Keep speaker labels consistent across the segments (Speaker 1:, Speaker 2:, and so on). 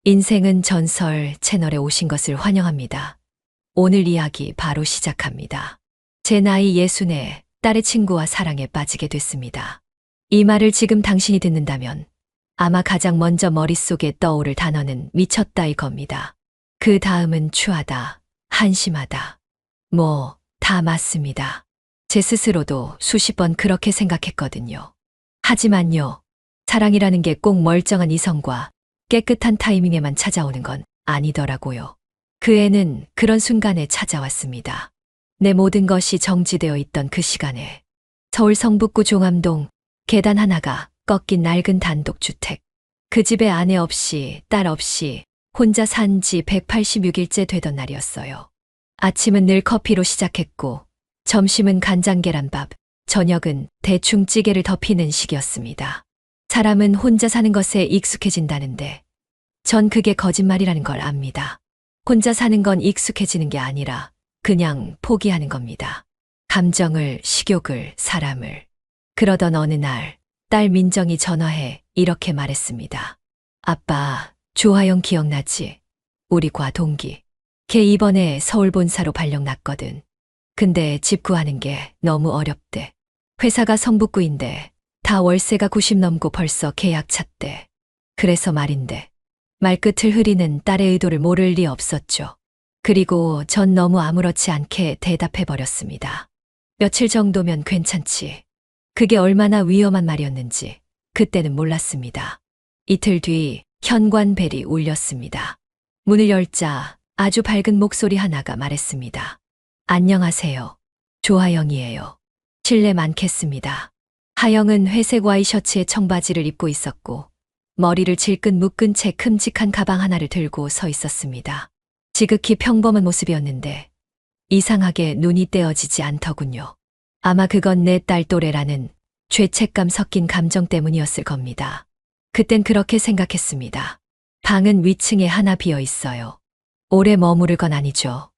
Speaker 1: 인생은 전설 채널에 오신 것을 환영합니다. 오늘 이야기 바로 시작합니다. 제 나이 64, 딸의 친구와 사랑에 빠지게 됐습니다. 이 말을 지금 당신이 듣는다면 아마 가장 먼저 머릿속에 떠오를 단어는 미쳤다 이겁니다. 그 다음은 추하다, 한심하다. 다 맞습니다. 제 스스로도 수십 번 그렇게 생각했거든요. 하지만요, 사랑이라는 게 꼭 멀쩡한 이성과 깨끗한 타이밍에만 찾아오는 건 아니더라고요. 그 애는 그런 순간에 찾아왔습니다. 내 모든 것이 정지되어 있던 그 시간에 서울 성북구 종암동 계단 하나가 꺾인 낡은 단독주택. 그 집에 아내 없이 딸 없이 혼자 산 지 186일째 되던 날이었어요. 아침은 늘 커피로 시작했고 점심은 간장계란밥, 저녁은 대충 찌개를 덮이는 식이었습니다. 사람은 혼자 사는 것에 익숙해진다는데 전 그게 거짓말이라는 걸 압니다. 혼자 사는 건 익숙해지는 게 아니라 그냥 포기하는 겁니다. 감정을, 식욕을, 사람을. 그러던 어느 날 딸 민정이 전화해 이렇게 말했습니다. 아빠, 조하영 기억나지? 우리 과 동기. 걔 이번에 서울 본사로 발령 났거든. 근데 집 구하는 게 너무 어렵대. 회사가 성북구인데 다 월세가 90 넘고 벌써 계약 찼대. 그래서 말인데. 말끝을 흐리는 딸의 의도를 모를 리 없었죠. 그리고 전 너무 아무렇지 않게 대답해버렸습니다. 며칠 정도면 괜찮지. 그게 얼마나 위험한 말이었는지 그때는 몰랐습니다. 이틀 뒤 현관벨이 울렸습니다. 문을 열자 아주 밝은 목소리 하나가 말했습니다. 안녕하세요. 조하영이에요. 실례 많겠습니다. 하영은 회색 와이셔츠에 청바지를 입고 있었고 머리를 질끈 묶은 채 큼직한 가방 하나를 들고 서 있었습니다. 지극히 평범한 모습이었는데 이상하게 눈이 떼어지지 않더군요. 아마 그건 내 딸 또래라는 죄책감 섞인 감정 때문이었을 겁니다. 그땐 그렇게 생각했습니다. 방은 위층에 하나 비어 있어요. 오래 머무를 건 아니죠.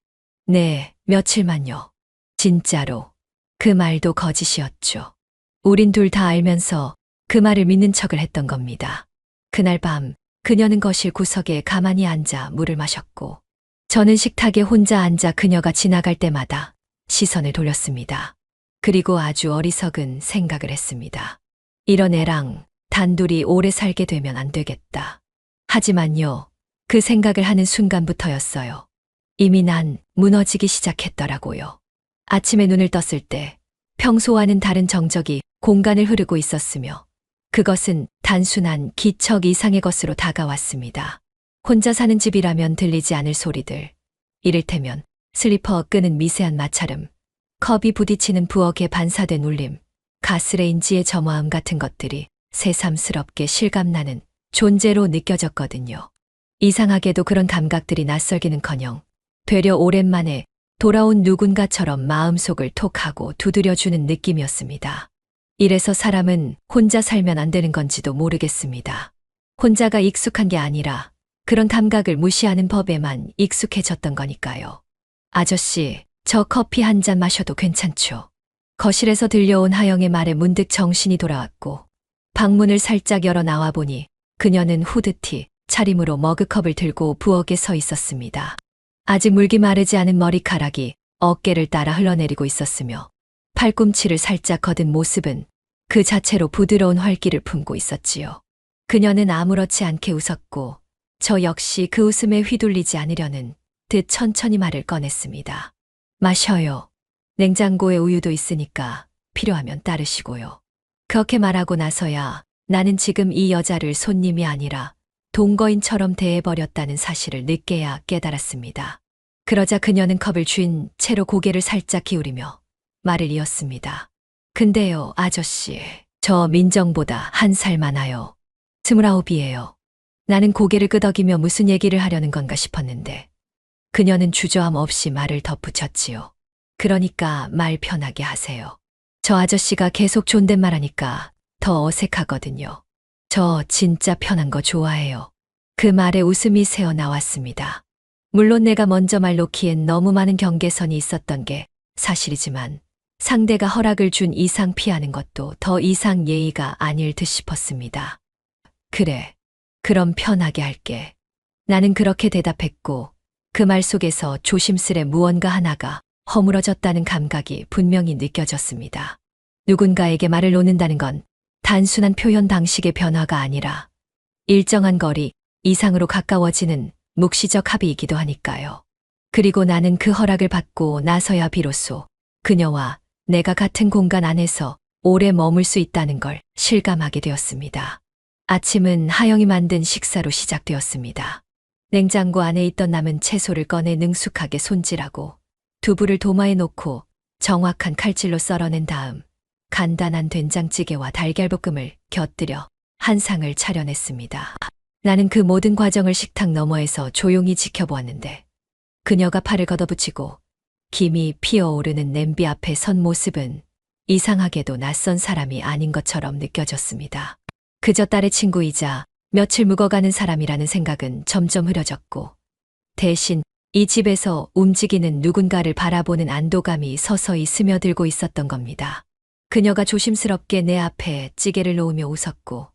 Speaker 1: 네, 며칠만요. 진짜로. 그 말도 거짓이었죠. 우린 둘 다 알면서 그 말을 믿는 척을 했던 겁니다. 그날 밤 그녀는 거실 구석에 가만히 앉아 물을 마셨고 저는 식탁에 혼자 앉아 그녀가 지나갈 때마다 시선을 돌렸습니다. 그리고 아주 어리석은 생각을 했습니다. 이런 애랑 단둘이 오래 살게 되면 안 되겠다. 하지만요, 그 생각을 하는 순간부터였어요. 이미 난 무너지기 시작했더라고요. 아침에 눈을 떴을 때 평소와는 다른 정적이 공간을 흐르고 있었으며 그것은 단순한 기척 이상의 것으로 다가왔습니다. 혼자 사는 집이라면 들리지 않을 소리들, 이를테면 슬리퍼 끄는 미세한 마찰음, 컵이 부딪히는 부엌의 반사된 울림, 가스레인지의 점화음 같은 것들이 새삼스럽게 실감나는 존재로 느껴졌거든요. 이상하게도 그런 감각들이 낯설기는커녕 되려 오랜만에 돌아온 누군가처럼 마음속을 톡하고 두드려주는 느낌이었습니다. 이래서 사람은 혼자 살면 안 되는 건지도 모르겠습니다. 혼자가 익숙한 게 아니라 그런 감각을 무시하는 법에만 익숙해졌던 거니까요. 아저씨, 저 커피 한 잔 마셔도 괜찮죠? 거실에서 들려온 하영의 말에 문득 정신이 돌아왔고 방문을 살짝 열어 나와 보니 그녀는 후드티, 차림으로 머그컵을 들고 부엌에 서 있었습니다. 아직 물기 마르지 않은 머리카락이 어깨를 따라 흘러내리고 있었으며 팔꿈치를 살짝 거둔 모습은 그 자체로 부드러운 활기를 품고 있었지요. 그녀는 아무렇지 않게 웃었고 저 역시 그 웃음에 휘둘리지 않으려는 듯 천천히 말을 꺼냈습니다. 마셔요. 냉장고에 우유도 있으니까 필요하면 따르시고요. 그렇게 말하고 나서야 나는 지금 이 여자를 손님이 아니라 동거인처럼 대해버렸다는 사실을 늦게야 깨달았습니다. 그러자 그녀는 컵을 쥔 채로 고개를 살짝 기울이며 말을 이었습니다. 근데요, 아저씨, 저 민정보다 1살 많아요. 29이에요. 나는 고개를 끄덕이며 무슨 얘기를 하려는 건가 싶었는데 그녀는 주저함 없이 말을 덧붙였지요. 그러니까 말 편하게 하세요. 저 아저씨가 계속 존댓말하니까 더 어색하거든요. 저 진짜 편한 거 좋아해요. 그 말에 웃음이 새어 나왔습니다. 물론 내가 먼저 말 놓기엔 너무 많은 경계선이 있었던 게 사실이지만 상대가 허락을 준 이상 피하는 것도 더 이상 예의가 아닐 듯 싶었습니다. 그래, 그럼 편하게 할게. 나는 그렇게 대답했고 그 말 속에서 조심스레 무언가 하나가 허물어졌다는 감각이 분명히 느껴졌습니다. 누군가에게 말을 놓는다는 건 단순한 표현 방식의 변화가 아니라 일정한 거리 이상으로 가까워지는 묵시적 합의이기도 하니까요. 그리고 나는 그 허락을 받고 나서야 비로소 그녀와 내가 같은 공간 안에서 오래 머물 수 있다는 걸 실감하게 되었습니다. 아침은 하영이 만든 식사로 시작되었습니다. 냉장고 안에 있던 남은 채소를 꺼내 능숙하게 손질하고 두부를 도마에 놓고 정확한 칼질로 썰어낸 다음 간단한 된장찌개와 달걀볶음을 곁들여 한 상을 차려냈습니다. 나는 그 모든 과정을 식탁 너머에서 조용히 지켜보았는데 그녀가 팔을 걷어붙이고 김이 피어오르는 냄비 앞에 선 모습은 이상하게도 낯선 사람이 아닌 것처럼 느껴졌습니다. 그저 딸의 친구이자 며칠 묵어가는 사람이라는 생각은 점점 흐려졌고 대신 이 집에서 움직이는 누군가를 바라보는 안도감이 서서히 스며들고 있었던 겁니다. 그녀가 조심스럽게 내 앞에 찌개를 놓으며 웃었고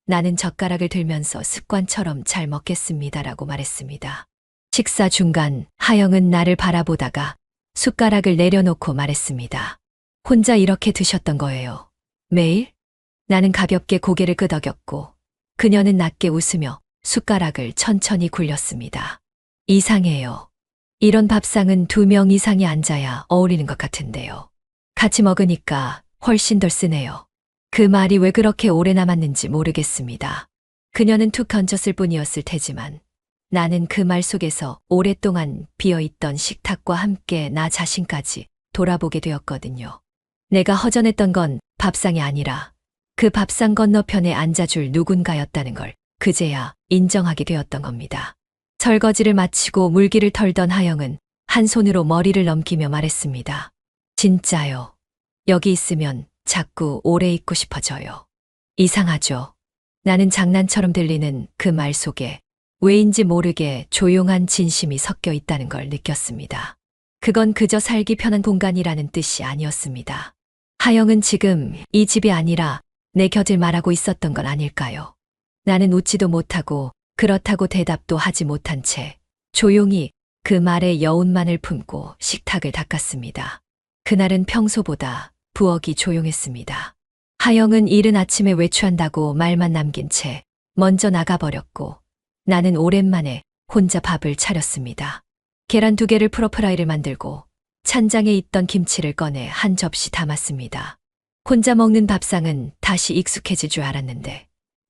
Speaker 1: 나는 젓가락을 들면서 습관처럼 잘 먹겠습니다라고 말했습니다. 식사 중간 하영은 나를 바라보다가 숟가락을 내려놓고 말했습니다. 혼자 이렇게 드셨던 거예요. 매일? 나는 가볍게 고개를 끄덕였고 그녀는 낮게 웃으며 숟가락을 천천히 굴렸습니다. 이상해요. 이런 밥상은 2명 이상이 앉아야 어울리는 것 같은데요. 같이 먹으니까 훨씬 덜 쓰네요. 그 말이 왜 그렇게 오래 남았는지 모르겠습니다. 그녀는 툭 던졌을 뿐이었을 테지만 나는 그 말 속에서 오랫동안 비어있던 식탁과 함께 나 자신까지 돌아보게 되었거든요. 내가 허전했던 건 밥상이 아니라 그 밥상 건너편에 앉아줄 누군가였다는 걸 그제야 인정하게 되었던 겁니다. 설거지를 마치고 물기를 털던 하영은 한 손으로 머리를 넘기며 말했습니다. 진짜요. 여기 있으면 자꾸 오래 있고 싶어져요. 이상하죠. 나는 장난처럼 들리는 그 말 속에 왜인지 모르게 조용한 진심이 섞여 있다는 걸 느꼈습니다. 그건 그저 살기 편한 공간이라는 뜻이 아니었습니다. 하영은 지금 이 집이 아니라 내 곁을 말하고 있었던 건 아닐까요? 나는 웃지도 못하고 그렇다고 대답도 하지 못한 채 조용히 그 말에 여운만을 품고 식탁을 닦았습니다. 그날은 평소보다 부엌이 조용했습니다. 하영은 이른 아침에 외출한다고 말만 남긴 채 먼저 나가버렸고 나는 오랜만에 혼자 밥을 차렸습니다. 계란 2개를 풀어 프라이를 만들고 찬장에 있던 김치를 꺼내 한 접시 담았습니다. 혼자 먹는 밥상은 다시 익숙해질 줄 알았는데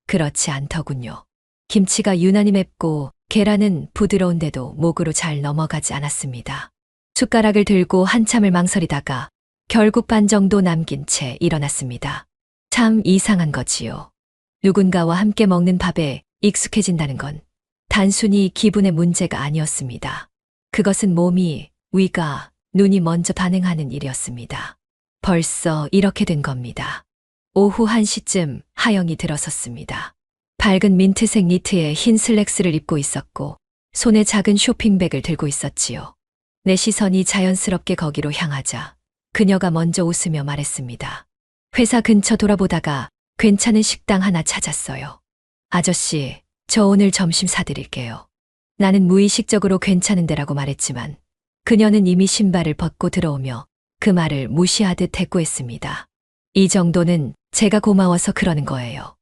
Speaker 1: 그렇지 않더군요. 김치가 유난히 맵고 계란은 부드러운데도 목으로 잘 넘어가지 않았습니다. 숟가락을 들고 한참을 망설이다가 결국 반 정도 남긴 채 일어났습니다. 참 이상한 거지요. 누군가와 함께 먹는 밥에 익숙해진다는 건 단순히 기분의 문제가 아니었습니다. 그것은 몸이, 위가, 눈이 먼저 반응하는 일이었습니다. 벌써 이렇게 된 겁니다. 오후 1시쯤 하영이 들어섰습니다. 밝은 민트색 니트에 흰 슬랙스를 입고 있었고 손에 작은 쇼핑백을 들고 있었지요. 내 시선이 자연스럽게 거기로 향하자 그녀가 먼저 웃으며 말했습니다. 회사 근처 돌아보다가 괜찮은 식당 하나 찾았어요. 아저씨, 저 오늘 점심 사드릴게요. 나는 무의식적으로 괜찮은 데라고 말했지만 그녀는 이미 신발을 벗고 들어오며 그 말을 무시하듯 대꾸했습니다. 이 정도는 제가 고마워서 그러는 거예요.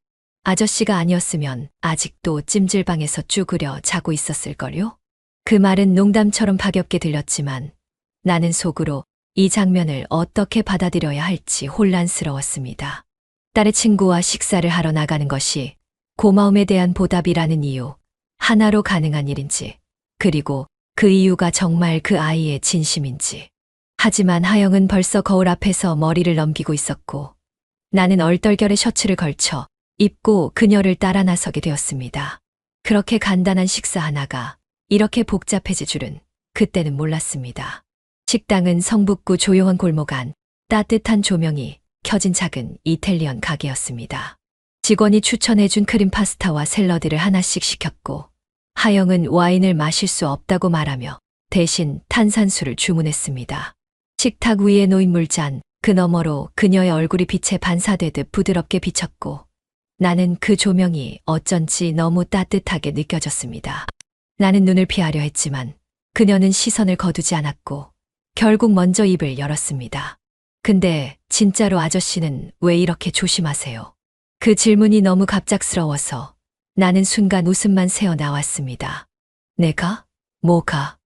Speaker 1: 아저씨가 아니었으면 아직도 찜질방에서 쭈그려 자고 있었을걸요? 그 말은 농담처럼 가볍게 들렸지만 나는 속으로 이 장면을 어떻게 받아들여야 할지 혼란스러웠습니다. 딸의 친구와 식사를 하러 나가는 것이 고마움에 대한 보답이라는 이유, 하나로 가능한 일인지, 그리고 그 이유가 정말 그 아이의 진심인지. 하지만 하영은 벌써 거울 앞에서 머리를 넘기고 있었고 나는 얼떨결에 셔츠를 걸쳐 입고 그녀를 따라 나서게 되었습니다. 그렇게 간단한 식사 하나가 이렇게 복잡해질 줄은 그때는 몰랐습니다. 식당은 성북구 조용한 골목 안 따뜻한 조명이 켜진 작은 이탈리안 가게였습니다. 직원이 추천해준 크림 파스타와 샐러드를 하나씩 시켰고 하영은 와인을 마실 수 없다고 말하며 대신 탄산수를 주문했습니다. 식탁 위에 놓인 물잔, 그 너머로 그녀의 얼굴이 빛에 반사되듯 부드럽게 비쳤고 나는 그 조명이 어쩐지 너무 따뜻하게 느껴졌습니다. 나는 눈을 피하려 했지만 그녀는 시선을 거두지 않았고 결국 먼저 입을 열었습니다. 근데 진짜로 아저씨는 왜 이렇게 조심하세요? 그 질문이 너무 갑작스러워서 나는 순간 웃음만 새어 나왔습니다. 내가? 뭐가?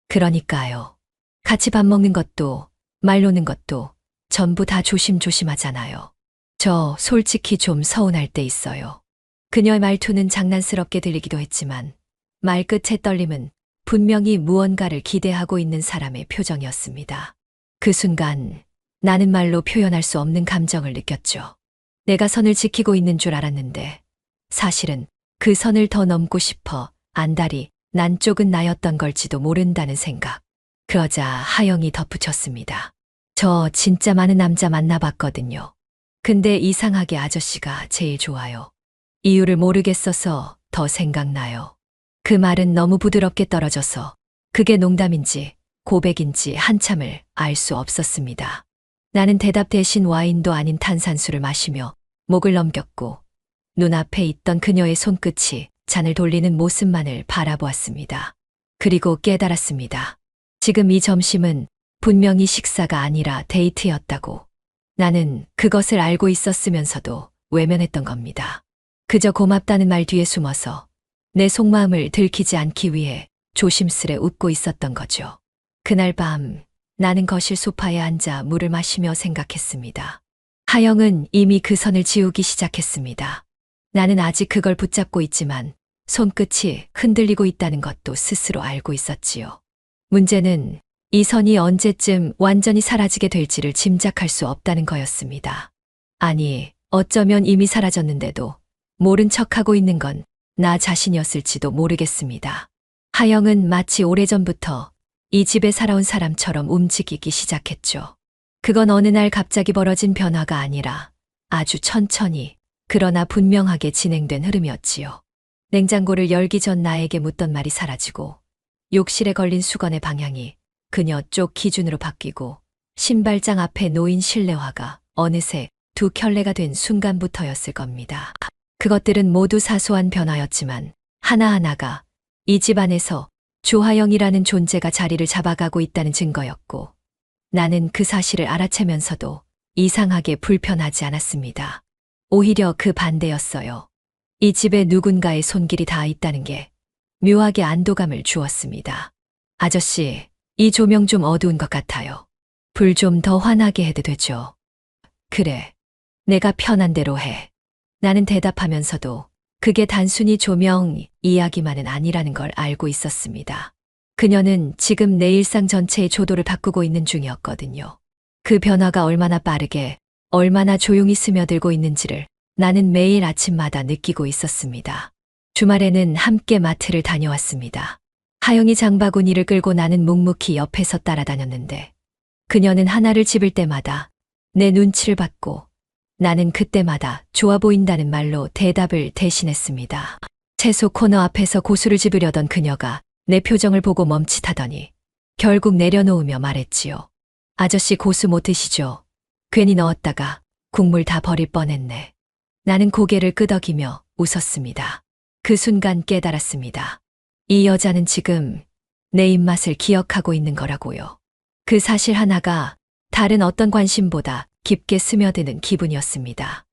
Speaker 1: 그러니까요. 같이 밥 먹는 것도, 말 노는 것도 전부 다 조심조심하잖아요. 저 솔직히 좀 서운할 때 있어요. 그녀의 말투는 장난스럽게 들리기도 했지만 말끝의 떨림은 분명히 무언가를 기대하고 있는 사람의 표정이었습니다. 그 순간 나는 말로 표현할 수 없는 감정을 느꼈죠. 내가 선을 지키고 있는 줄 알았는데 사실은 그 선을 더 넘고 싶어 안달이 난 쪽은 나였던 걸지도 모른다는 생각. 그러자 하영이 덧붙였습니다. 저 진짜 많은 남자 만나봤거든요. 근데 이상하게 아저씨가 제일 좋아요. 이유를 모르겠어서 더 생각나요. 그 말은 너무 부드럽게 떨어져서 그게 농담인지 고백인지 한참을 알 수 없었습니다. 나는 대답 대신 와인도 아닌 탄산수를 마시며 목을 넘겼고 눈앞에 있던 그녀의 손끝이 잔을 돌리는 모습만을 바라보았습니다. 그리고 깨달았습니다. 지금 이 점심은 분명히 식사가 아니라 데이트였다고. 나는 그것을 알고 있었으면서도 외면했던 겁니다. 그저 고맙다는 말 뒤에 숨어서 내 속마음을 들키지 않기 위해 조심스레 웃고 있었던 거죠. 그날 밤 나는 거실 소파에 앉아 물을 마시며 생각했습니다. 하영은 이미 그 선을 지우기 시작했습니다. 나는 아직 그걸 붙잡고 있지만 손끝이 흔들리고 있다는 것도 스스로 알고 있었지요. 문제는 이 선이 언제쯤 완전히 사라지게 될지를 짐작할 수 없다는 거였습니다. 아니, 어쩌면 이미 사라졌는데도 모른 척하고 있는 건 나 자신이었을지도 모르겠습니다. 하영은 마치 오래전부터 이 집에 살아온 사람처럼 움직이기 시작했죠. 그건 어느 날 갑자기 벌어진 변화가 아니라 아주 천천히 그러나 분명하게 진행된 흐름이었지요. 냉장고를 열기 전 나에게 묻던 말이 사라지고 욕실에 걸린 수건의 방향이 그녀 쪽 기준으로 바뀌고 신발장 앞에 놓인 실내화가 어느새 두 켤레가 된 순간부터였을 겁니다. 그것들은 모두 사소한 변화였지만 하나하나가 이 집안에서 조하영이라는 존재가 자리를 잡아가고 있다는 증거였고 나는 그 사실을 알아채면서도 이상하게 불편하지 않았습니다. 오히려 그 반대였어요. 이 집에 누군가의 손길이 닿아 있다는 게 묘하게 안도감을 주었습니다. 아저씨, 이 조명 좀 어두운 것 같아요. 불 좀 더 환하게 해도 되죠. 그래, 내가 편한 대로 해. 나는 대답하면서도 그게 단순히 조명 이야기만은 아니라는 걸 알고 있었습니다. 그녀는 지금 내 일상 전체의 조도를 바꾸고 있는 중이었거든요. 그 변화가 얼마나 빠르게, 얼마나 조용히 스며들고 있는지를 나는 매일 아침마다 느끼고 있었습니다. 주말에는 함께 마트를 다녀왔습니다. 하영이 장바구니를 끌고 나는 묵묵히 옆에서 따라다녔는데 그녀는 하나를 집을 때마다 내 눈치를 받고 나는 그때마다 좋아 보인다는 말로 대답을 대신했습니다. 채소 코너 앞에서 고수를 집으려던 그녀가 내 표정을 보고 멈칫하더니 결국 내려놓으며 말했지요. 아저씨 고수 못 드시죠? 괜히 넣었다가 국물 다 버릴 뻔했네. 나는 고개를 끄덕이며 웃었습니다. 그 순간 깨달았습니다. 이 여자는 지금 내 입맛을 기억하고 있는 거라고요. 그 사실 하나가 다른 어떤 관심보다 깊게 스며드는 기분이었습니다.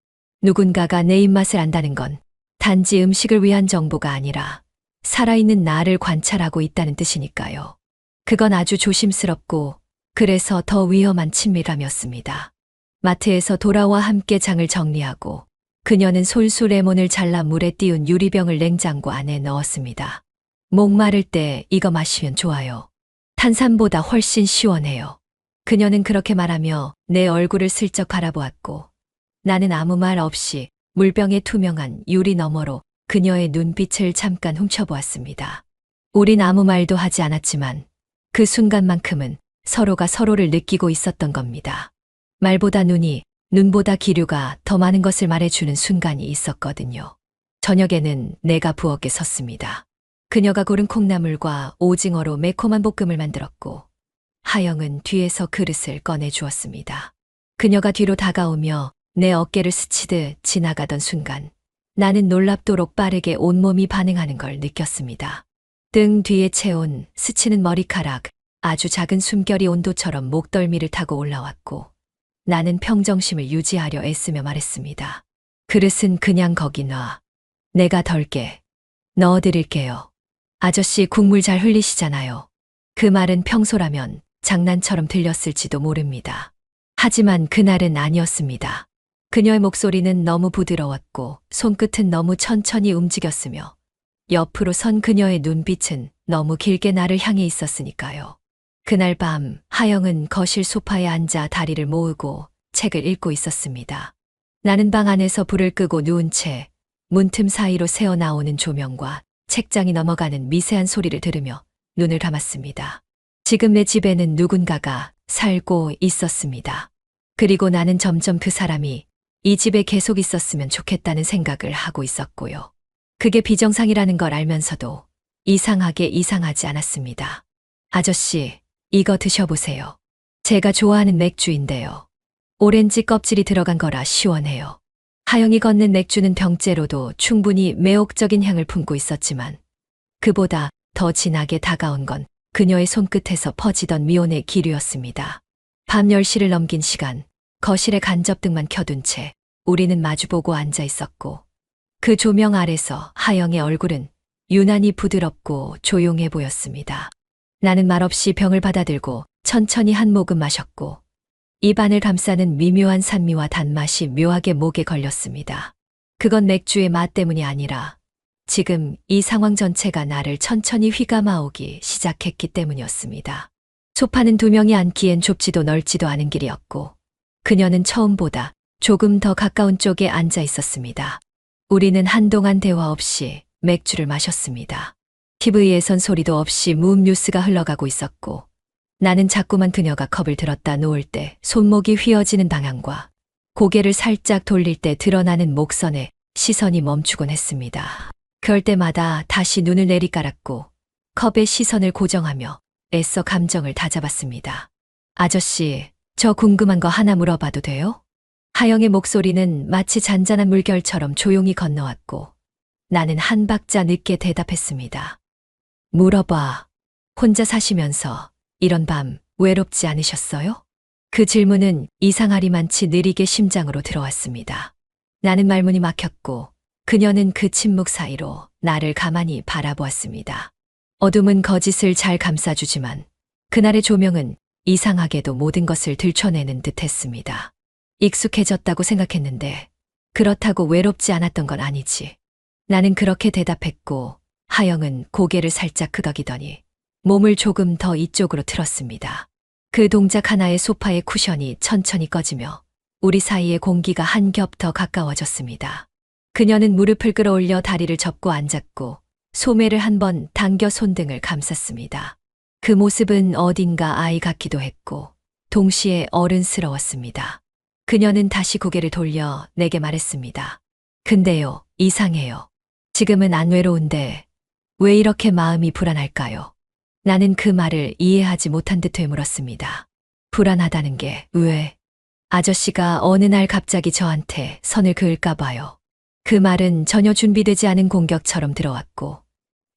Speaker 1: 누군가가 내 입맛을 안다는 건 단지 음식을 위한 정보가 아니라 살아있는 나를 관찰하고 있다는 뜻이니까요. 그건 아주 조심스럽고 그래서 더 위험한 친밀감이었습니다. 마트에서 돌아와 함께 장을 정리하고 그녀는 솔솔 레몬을 잘라 물에 띄운 유리병을 냉장고 안에 넣었습니다. 목마를 때 이거 마시면 좋아요. 탄산보다 훨씬 시원해요. 그녀는 그렇게 말하며 내 얼굴을 슬쩍 바라보았고 나는 아무 말 없이 물병의 투명한 유리 너머로 그녀의 눈빛을 잠깐 훔쳐보았습니다. 우린 아무 말도 하지 않았지만 그 순간만큼은 서로가 서로를 느끼고 있었던 겁니다. 말보다 눈이, 눈보다 기류가 더 많은 것을 말해주는 순간이 있었거든요. 저녁에는 내가 부엌에 섰습니다. 그녀가 고른 콩나물과 오징어로 매콤한 볶음을 만들었고 하영은 뒤에서 그릇을 꺼내 주었습니다. 그녀가 뒤로 다가오며 내 어깨를 스치듯 지나가던 순간 나는 놀랍도록 빠르게 온몸이 반응하는 걸 느꼈습니다. 등 뒤에 채운 스치는 머리카락, 아주 작은 숨결이 온도처럼 목덜미를 타고 올라왔고 나는 평정심을 유지하려 애쓰며 말했습니다. 그릇은 그냥 거기 놔. 내가 덜게 넣어드릴게요. 아저씨 국물 잘 흘리시잖아요. 그 말은 평소라면 장난처럼 들렸을지도 모릅니다. 하지만 그날은 아니었습니다. 그녀의 목소리는 너무 부드러웠고 손끝은 너무 천천히 움직였으며 옆으로 선 그녀의 눈빛은 너무 길게 나를 향해 있었으니까요. 그날 밤 하영은 거실 소파에 앉아 다리를 모으고 책을 읽고 있었습니다. 나는 방 안에서 불을 끄고 누운 채 문틈 사이로 새어나오는 조명과 책장이 넘어가는 미세한 소리를 들으며 눈을 감았습니다. 지금 내 집에는 누군가가 살고 있었습니다. 그리고 나는 점점 그 사람이 이 집에 계속 있었으면 좋겠다는 생각을 하고 있었고요. 그게 비정상이라는 걸 알면서도 이상하게 이상하지 않았습니다. 아저씨, 이거 드셔보세요. 제가 좋아하는 맥주인데요. 오렌지 껍질이 들어간 거라 시원해요. 하영이 건넨 맥주는 병째로도 충분히 매혹적인 향을 품고 있었지만 그보다 더 진하게 다가온 건 그녀의 손끝에서 퍼지던 미온의 기류였습니다. 밤 10시를 넘긴 시간, 거실에 간접등만 켜둔 채 우리는 마주보고 앉아 있었고 그 조명 아래서 하영의 얼굴은 유난히 부드럽고 조용해 보였습니다. 나는 말없이 병을 받아들고 천천히 한 모금 마셨고 입안을 감싸는 미묘한 산미와 단맛이 묘하게 목에 걸렸습니다. 그건 맥주의 맛 때문이 아니라 지금 이 상황 전체가 나를 천천히 휘감아오기 시작했기 때문이었습니다. 소파는 두 명이 앉기엔 좁지도 넓지도 않은 길이었고 그녀는 처음보다 조금 더 가까운 쪽에 앉아 있었습니다. 우리는 한동안 대화 없이 맥주를 마셨습니다. TV에선 소리도 없이 무음 뉴스가 흘러가고 있었고 나는 자꾸만 그녀가 컵을 들었다 놓을 때 손목이 휘어지는 방향과 고개를 살짝 돌릴 때 드러나는 목선에 시선이 멈추곤 했습니다. 그럴 때마다 다시 눈을 내리깔았고 컵에 시선을 고정하며 애써 감정을 다잡았습니다. 아저씨, 저 궁금한 거 하나 물어봐도 돼요? 하영의 목소리는 마치 잔잔한 물결처럼 조용히 건너왔고 나는 한 박자 늦게 대답했습니다. 물어봐. 혼자 사시면서 이런 밤 외롭지 않으셨어요? 그 질문은 이상하리만치 느리게 심장으로 들어왔습니다. 나는 말문이 막혔고 그녀는 그 침묵 사이로 나를 가만히 바라보았습니다. 어둠은 거짓을 잘 감싸주지만 그날의 조명은 이상하게도 모든 것을 들춰내는 듯했습니다. 익숙해졌다고 생각했는데 그렇다고 외롭지 않았던 건 아니지. 나는 그렇게 대답했고 하영은 고개를 살짝 끄덕이더니 몸을 조금 더 이쪽으로 틀었습니다. 그 동작 하나에 소파의 쿠션이 천천히 꺼지며 우리 사이의 공기가 한 겹 더 가까워졌습니다. 그녀는 무릎을 끌어올려 다리를 접고 앉았고 소매를 한번 당겨 손등을 감쌌습니다. 그 모습은 어딘가 아이 같기도 했고 동시에 어른스러웠습니다. 그녀는 다시 고개를 돌려 내게 말했습니다. 근데요, 이상해요. 지금은 안 외로운데 왜 이렇게 마음이 불안할까요? 나는 그 말을 이해하지 못한 듯 되물었습니다. 불안하다는 게 왜? 아저씨가 어느 날 갑자기 저한테 선을 그을까 봐요. 그 말은 전혀 준비되지 않은 공격처럼 들어왔고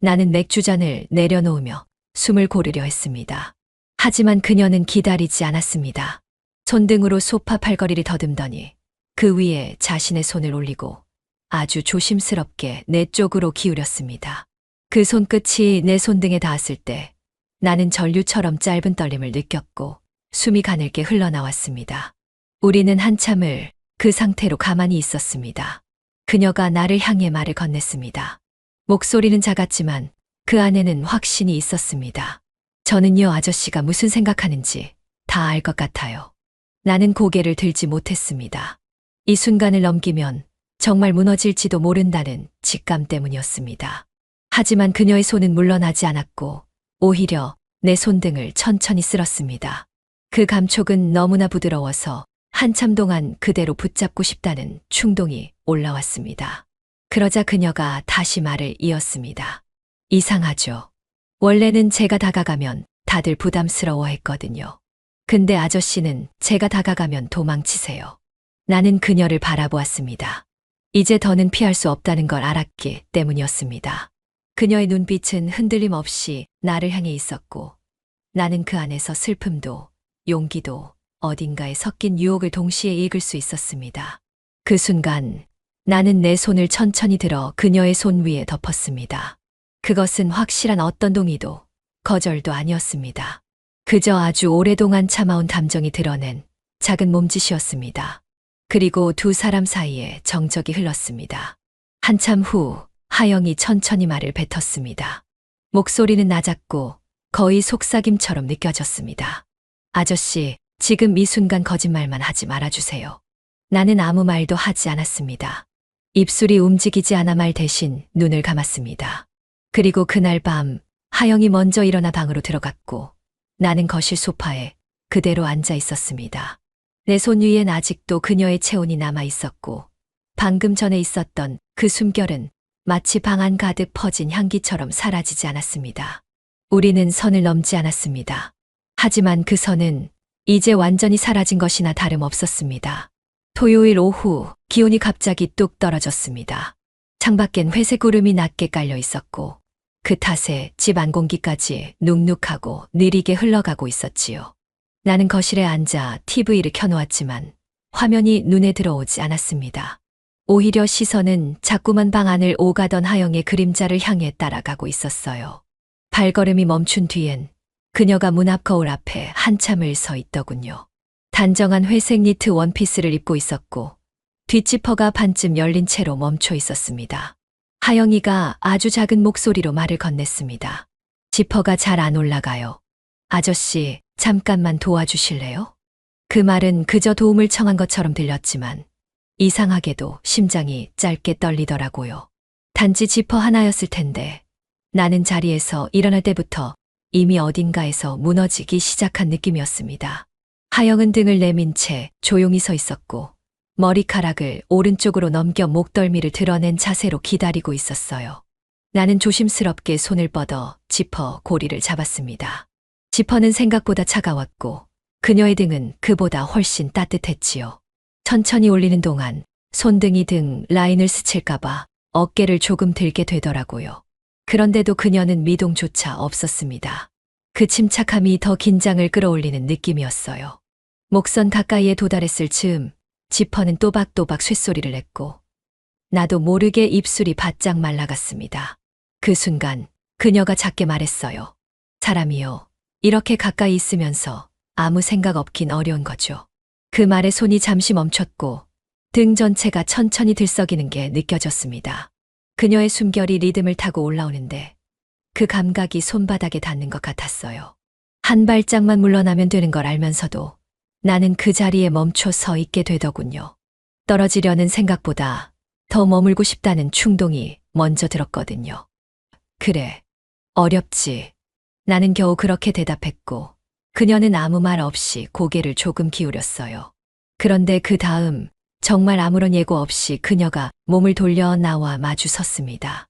Speaker 1: 나는 맥주잔을 내려놓으며 숨을 고르려 했습니다. 하지만 그녀는 기다리지 않았습니다. 손등으로 소파 팔걸이를 더듬더니 그 위에 자신의 손을 올리고 아주 조심스럽게 내 쪽으로 기울였습니다. 그 손끝이 내 손등에 닿았을 때 나는 전류처럼 짧은 떨림을 느꼈고 숨이 가늘게 흘러나왔습니다. 우리는 한참을 그 상태로 가만히 있었습니다. 그녀가 나를 향해 말을 건넸습니다. 목소리는 작았지만 그 안에는 확신이 있었습니다. 저는요, 아저씨가 무슨 생각하는지 다 알 것 같아요. 나는 고개를 들지 못했습니다. 이 순간을 넘기면 정말 무너질지도 모른다는 직감 때문이었습니다. 하지만 그녀의 손은 물러나지 않았고 오히려 내 손등을 천천히 쓸었습니다. 그 감촉은 너무나 부드러워서 한참 동안 그대로 붙잡고 싶다는 충동이 올라왔습니다. 그러자 그녀가 다시 말을 이었습니다. 이상하죠. 원래는 제가 다가가면 다들 부담스러워했거든요. 근데 아저씨는 제가 다가가면 도망치세요. 나는 그녀를 바라보았습니다. 이제 더는 피할 수 없다는 걸 알았기 때문이었습니다. 그녀의 눈빛은 흔들림 없이 나를 향해 있었고 나는 그 안에서 슬픔도 용기도 어딘가에 섞인 유혹을 동시에 읽을 수 있었습니다. 그 순간 나는 내 손을 천천히 들어 그녀의 손 위에 덮었습니다. 그것은 확실한 어떤 동의도 거절도 아니었습니다. 그저 아주 오랫동안 참아온 감정이 드러낸 작은 몸짓이었습니다. 그리고 두 사람 사이에 정적이 흘렀습니다. 한참 후 하영이 천천히 말을 뱉었습니다. 목소리는 낮았고 거의 속삭임처럼 느껴졌습니다. 아저씨, 지금 이 순간 거짓말만 하지 말아주세요. 나는 아무 말도 하지 않았습니다. 입술이 움직이지 않아 말 대신 눈을 감았습니다. 그리고 그날 밤 하영이 먼저 일어나 방으로 들어갔고 나는 거실 소파에 그대로 앉아 있었습니다. 내 손 위엔 아직도 그녀의 체온이 남아 있었고 방금 전에 있었던 그 숨결은 마치 방 안 가득 퍼진 향기처럼 사라지지 않았습니다. 우리는 선을 넘지 않았습니다. 하지만 그 선은 이제 완전히 사라진 것이나 다름없었습니다. 토요일 오후 기온이 갑자기 뚝 떨어졌습니다. 창밖엔 회색 구름이 낮게 깔려 있었고 그 탓에 집 안 공기까지 눅눅하고 느리게 흘러가고 있었지요. 나는 거실에 앉아 TV를 켜놓았지만 화면이 눈에 들어오지 않았습니다. 오히려 시선은 자꾸만 방 안을 오가던 하영의 그림자를 향해 따라가고 있었어요. 발걸음이 멈춘 뒤엔 그녀가 문 앞 거울 앞에 한참을 서 있더군요. 단정한 회색 니트 원피스를 입고 있었고 뒷지퍼가 반쯤 열린 채로 멈춰 있었습니다. 하영이가 아주 작은 목소리로 말을 건넸습니다. 지퍼가 잘 안 올라가요. 아저씨, 잠깐만 도와주실래요? 그 말은 그저 도움을 청한 것처럼 들렸지만 이상하게도 심장이 짧게 떨리더라고요. 단지 지퍼 하나였을 텐데 나는 자리에서 일어날 때부터 이미 어딘가에서 무너지기 시작한 느낌이었습니다. 하영은 등을 내민 채 조용히 서 있었고 머리카락을 오른쪽으로 넘겨 목덜미를 드러낸 자세로 기다리고 있었어요. 나는 조심스럽게 손을 뻗어 지퍼 고리를 잡았습니다. 지퍼는 생각보다 차가웠고 그녀의 등은 그보다 훨씬 따뜻했지요. 천천히 올리는 동안 손등이 등 라인을 스칠까봐 어깨를 조금 들게 되더라고요. 그런데도 그녀는 미동조차 없었습니다. 그 침착함이 더 긴장을 끌어올리는 느낌이었어요. 목선 가까이에 도달했을 즈음 지퍼는 또박또박 쇳소리를 냈고 나도 모르게 입술이 바짝 말라갔습니다. 그 순간 그녀가 작게 말했어요. 사람이요. 이렇게 가까이 있으면서 아무 생각 없긴 어려운 거죠. 그 말에 손이 잠시 멈췄고 등 전체가 천천히 들썩이는 게 느껴졌습니다. 그녀의 숨결이 리듬을 타고 올라오는데 그 감각이 손바닥에 닿는 것 같았어요. 한 발짝만 물러나면 되는 걸 알면서도 나는 그 자리에 멈춰 서 있게 되더군요. 떨어지려는 생각보다 더 머물고 싶다는 충동이 먼저 들었거든요. 그래, 어렵지. 나는 겨우 그렇게 대답했고 그녀는 아무 말 없이 고개를 조금 기울였어요. 그런데 그 다음 정말 아무런 예고 없이 그녀가 몸을 돌려 나와 마주 섰습니다.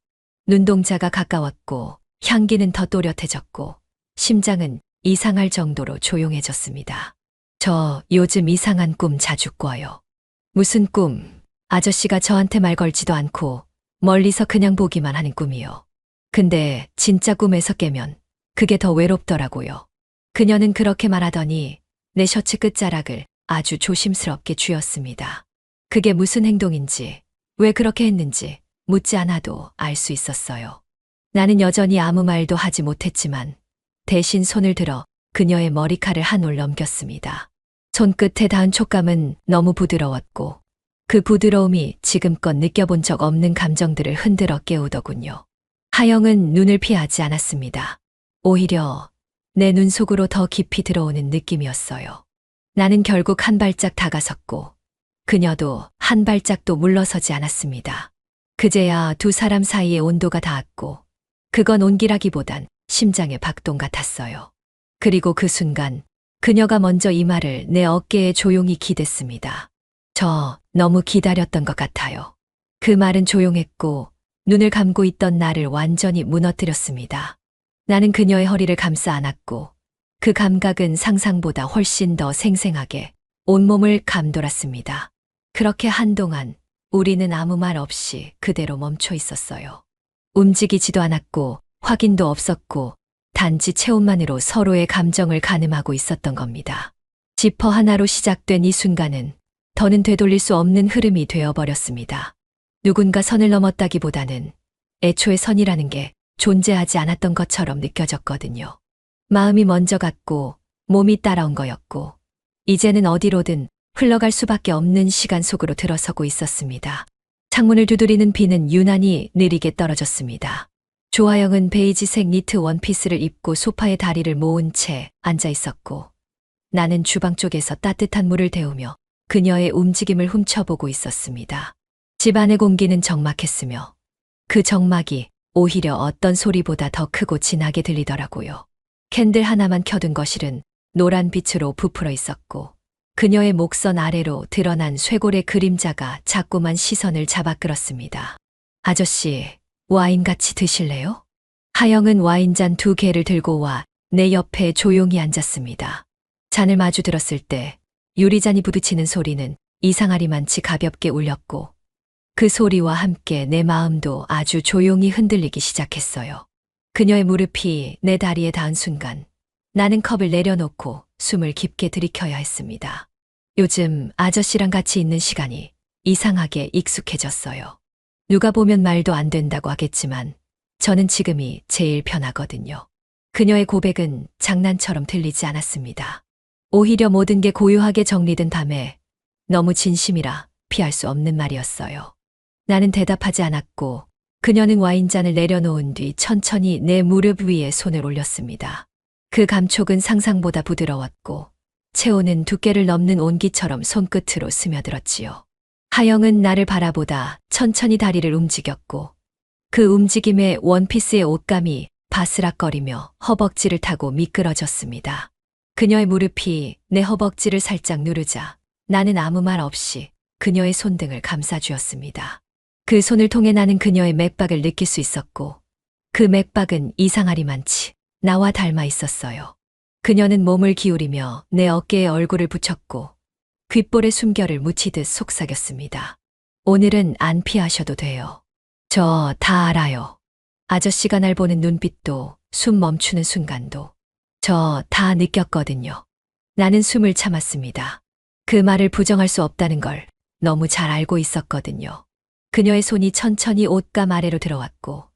Speaker 1: 눈동자가 가까웠고 향기는 더 또렷해졌고 심장은 이상할 정도로 조용해졌습니다. 저 요즘 이상한 꿈 자주 꿔요. 무슨 꿈? 아저씨가 저한테 말 걸지도 않고 멀리서 그냥 보기만 하는 꿈이요. 근데 진짜 꿈에서 깨면 그게 더 외롭더라고요. 그녀는 그렇게 말하더니 내 셔츠 끝자락을 아주 조심스럽게 쥐었습니다. 그게 무슨 행동인지, 왜 그렇게 했는지 묻지 않아도 알 수 있었어요. 나는 여전히 아무 말도 하지 못했지만 대신 손을 들어 그녀의 머리칼을 한 올 넘겼습니다. 손끝에 닿은 촉감은 너무 부드러웠고 그 부드러움이 지금껏 느껴본 적 없는 감정들을 흔들어 깨우더군요. 하영은 눈을 피하지 않았습니다. 오히려 내 눈 속으로 더 깊이 들어오는 느낌이었어요. 나는 결국 한 발짝 다가섰고 그녀도 한 발짝도 물러서지 않았습니다. 그제야 두 사람 사이의 온도가 닿았고 그건 온기라기보단 심장의 박동 같았어요. 그리고 그 순간 그녀가 먼저 이 말을 내 어깨에 조용히 기댔습니다. 저 너무 기다렸던 것 같아요. 그 말은 조용했고 눈을 감고 있던 나를 완전히 무너뜨렸습니다. 나는 그녀의 허리를 감싸 안았고 그 감각은 상상보다 훨씬 더 생생하게 온몸을 감돌았습니다. 그렇게 한동안 우리는 아무 말 없이 그대로 멈춰 있었어요. 움직이지도 않았고 확인도 없었고 단지 체온만으로 서로의 감정을 가늠하고 있었던 겁니다. 지퍼 하나로 시작된 이 순간은 더는 되돌릴 수 없는 흐름이 되어버렸습니다. 누군가 선을 넘었다기보다는 애초에 선이라는 게 존재하지 않았던 것처럼 느껴졌거든요. 마음이 먼저 갔고 몸이 따라온 거였고 이제는 어디로든 흘러갈 수밖에 없는 시간 속으로 들어서고 있었습니다. 창문을 두드리는 비는 유난히 느리게 떨어졌습니다. 조아영은 베이지색 니트 원피스를 입고 소파에 다리를 모은 채 앉아 있었고 나는 주방 쪽에서 따뜻한 물을 데우며 그녀의 움직임을 훔쳐보고 있었습니다. 집안의 공기는 적막했으며 그 적막이 오히려 어떤 소리보다 더 크고 진하게 들리더라고요. 캔들 하나만 켜둔 거실은 노란 빛으로 부풀어 있었고 그녀의 목선 아래로 드러난 쇄골의 그림자가 자꾸만 시선을 잡아끌었습니다. 아저씨, 와인 같이 드실래요? 하영은 와인잔 2개를 들고 와 내 옆에 조용히 앉았습니다. 잔을 마주 들었을 때 유리잔이 부딪히는 소리는 이상하리만치 가볍게 울렸고 그 소리와 함께 내 마음도 아주 조용히 흔들리기 시작했어요. 그녀의 무릎이 내 다리에 닿은 순간 나는 컵을 내려놓고 숨을 깊게 들이켜야 했습니다. 요즘 아저씨랑 같이 있는 시간이 이상하게 익숙해졌어요. 누가 보면 말도 안 된다고 하겠지만 저는 지금이 제일 편하거든요. 그녀의 고백은 장난처럼 들리지 않았습니다. 오히려 모든 게 고요하게 정리된 밤에 너무 진심이라 피할 수 없는 말이었어요. 나는 대답하지 않았고 그녀는 와인잔을 내려놓은 뒤 천천히 내 무릎 위에 손을 올렸습니다. 그 감촉은 상상보다 부드러웠고 체온은 두께를 넘는 온기처럼 손끝으로 스며들었지요. 하영은 나를 바라보다 천천히 다리를 움직였고 그 움직임에 원피스의 옷감이 바스락거리며 허벅지를 타고 미끄러졌습니다. 그녀의 무릎이 내 허벅지를 살짝 누르자 나는 아무 말 없이 그녀의 손등을 감싸주었습니다. 그 손을 통해 나는 그녀의 맥박을 느낄 수 있었고 그 맥박은 이상하리만치 나와 닮아 있었어요. 그녀는 몸을 기울이며 내 어깨에 얼굴을 붙였고 귓볼에 숨결을 묻히듯 속삭였습니다. 오늘은 안 피하셔도 돼요. 저 다 알아요. 아저씨가 날 보는 눈빛도 숨 멈추는 순간도 저 다 느꼈거든요. 나는 숨을 참았습니다. 그 말을 부정할 수 없다는 걸 너무 잘 알고 있었거든요. 그녀의 손이 천천히 옷감 아래로 들어왔고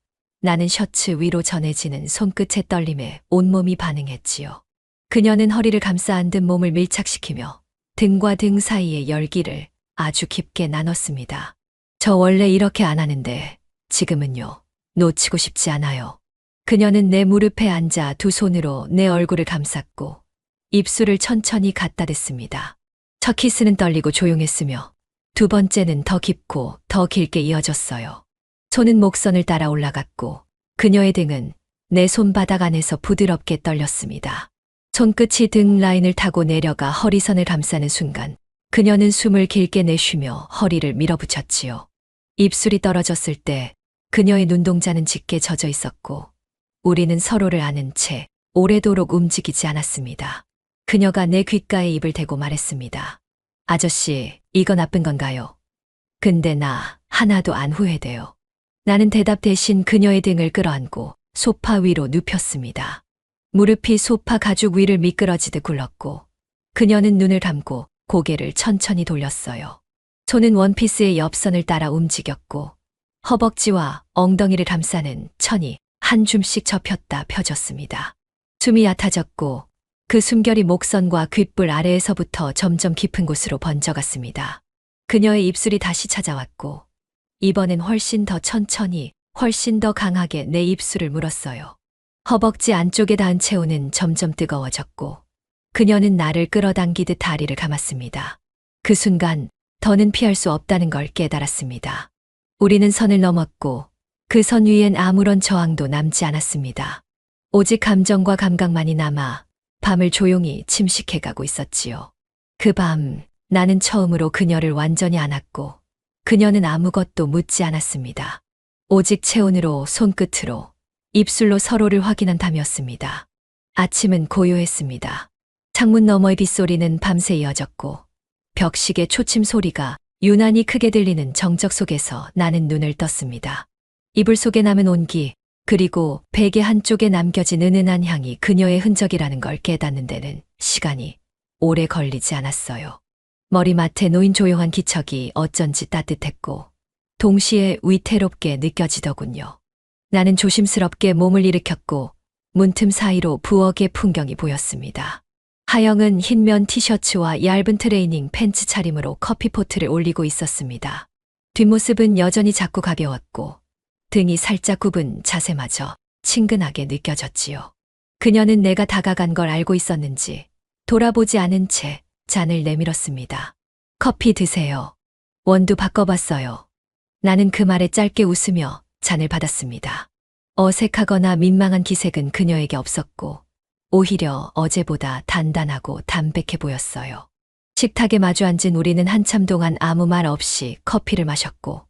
Speaker 1: 나는 셔츠 위로 전해지는 손끝의 떨림에 온몸이 반응했지요. 그녀는 허리를 감싸 안은 몸을 밀착시키며 등과 등 사이의 열기를 아주 깊게 나눴습니다. 저 원래 이렇게 안 하는데 지금은요. 놓치고 싶지 않아요. 그녀는 내 무릎에 앉아 두 손으로 내 얼굴을 감쌌고 입술을 천천히 갖다 댔습니다. 첫 키스는 떨리고 조용했으며 두 번째는 더 깊고 더 길게 이어졌어요. 손은 목선을 따라 올라갔고 그녀의 등은 내 손바닥 안에서 부드럽게 떨렸습니다. 손끝이 등 라인을 타고 내려가 허리선을 감싸는 순간 그녀는 숨을 길게 내쉬며 허리를 밀어붙였지요. 입술이 떨어졌을 때 그녀의 눈동자는 짙게 젖어 있었고 우리는 서로를 아는 채 오래도록 움직이지 않았습니다. 그녀가 내 귓가에 입을 대고 말했습니다. 아저씨, 이거 나쁜 건가요? 근데 나 하나도 안 후회돼요. 나는 대답 대신 그녀의 등을 끌어안고 소파 위로 눕혔습니다. 무릎이 소파 가죽 위를 미끄러지듯 굴렀고 그녀는 눈을 감고 고개를 천천히 돌렸어요. 손은 원피스의 옆선을 따라 움직였고 허벅지와 엉덩이를 감싸는 천이 한 줌씩 접혔다 펴졌습니다. 숨이 얕아졌고 그 숨결이 목선과 귓불 아래에서부터 점점 깊은 곳으로 번져갔습니다. 그녀의 입술이 다시 찾아왔고 이번엔 훨씬 더 천천히 훨씬 더 강하게 내 입술을 물었어요. 허벅지 안쪽에 닿은 체온은 점점 뜨거워졌고 그녀는 나를 끌어당기듯 다리를 감았습니다. 그 순간 더는 피할 수 없다는 걸 깨달았습니다. 우리는 선을 넘었고 그 선 위엔 아무런 저항도 남지 않았습니다. 오직 감정과 감각만이 남아 밤을 조용히 침식해가고 있었지요. 그 밤 나는 처음으로 그녀를 완전히 안았고 그녀는 아무것도 묻지 않았습니다. 오직 체온으로 손끝으로 입술로 서로를 확인한 밤이었습니다. 아침은 고요했습니다. 창문 너머의 빗소리는 밤새 이어졌고 벽식의 초침 소리가 유난히 크게 들리는 정적 속에서 나는 눈을 떴습니다. 이불 속에 남은 온기, 그리고 베개 한쪽에 남겨진 은은한 향이 그녀의 흔적이라는 걸 깨닫는 데는 시간이 오래 걸리지 않았어요. 머리맡에 놓인 조용한 기척이 어쩐지 따뜻했고 동시에 위태롭게 느껴지더군요. 나는 조심스럽게 몸을 일으켰고 문틈 사이로 부엌의 풍경이 보였습니다. 하영은 흰면 티셔츠와 얇은 트레이닝 팬츠 차림으로 커피포트를 올리고 있었습니다. 뒷모습은 여전히 작고 가벼웠고 등이 살짝 굽은 자세마저 친근하게 느껴졌지요. 그녀는 내가 다가간 걸 알고 있었는지 돌아보지 않은 채 잔을 내밀었습니다. 커피 드세요. 원두 바꿔봤어요. 나는 그 말에 짧게 웃으며 잔을 받았습니다. 어색하거나 민망한 기색은 그녀에게 없었고 오히려 어제보다 단단하고 담백해 보였어요. 식탁에 마주 앉은 우리는 한참 동안 아무 말 없이 커피를 마셨고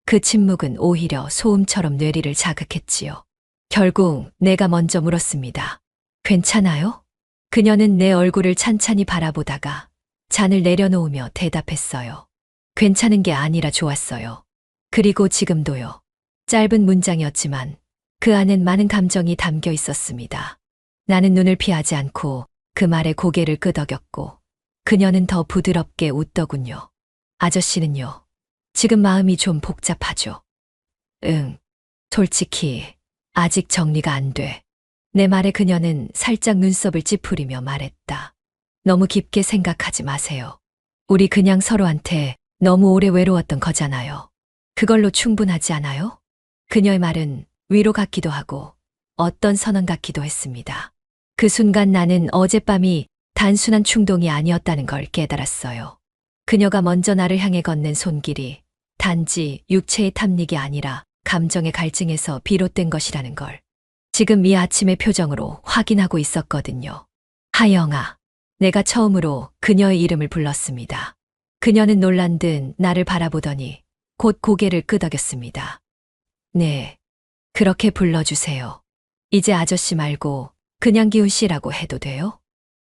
Speaker 1: 그 침묵은 오히려 소음처럼 뇌리를 자극했지요. 결국 내가 먼저 물었습니다. 괜찮아요? 그녀는 내 얼굴을 찬찬히 바라보다가 잔을 내려놓으며 대답했어요. 괜찮은 게 아니라 좋았어요. 그리고 지금도요. 짧은 문장이었지만 그 안엔 많은 감정이 담겨 있었습니다. 나는 눈을 피하지 않고 그 말에 고개를 끄덕였고 그녀는 더 부드럽게 웃더군요. 아저씨는요? 지금 마음이 좀 복잡하죠? 응. 솔직히 아직 정리가 안 돼. 내 말에 그녀는 살짝 눈썹을 찌푸리며 말했다. 너무 깊게 생각하지 마세요. 우리 그냥 서로한테 너무 오래 외로웠던 거잖아요. 그걸로 충분하지 않아요? 그녀의 말은 위로 같기도 하고 어떤 선언 같기도 했습니다. 그 순간 나는 어젯밤이 단순한 충동이 아니었다는 걸 깨달았어요. 그녀가 먼저 나를 향해 건넨 손길이 단지 육체의 탐닉이 아니라 감정의 갈증에서 비롯된 것이라는 걸 지금 이 아침의 표정으로 확인하고 있었거든요. 하영아, 내가 처음으로 그녀의 이름을 불렀습니다. 그녀는 놀란 듯 나를 바라보더니 곧 고개를 끄덕였습니다. 네, 그렇게 불러주세요. 이제 아저씨 말고 그냥 기훈 씨라고 해도 돼요?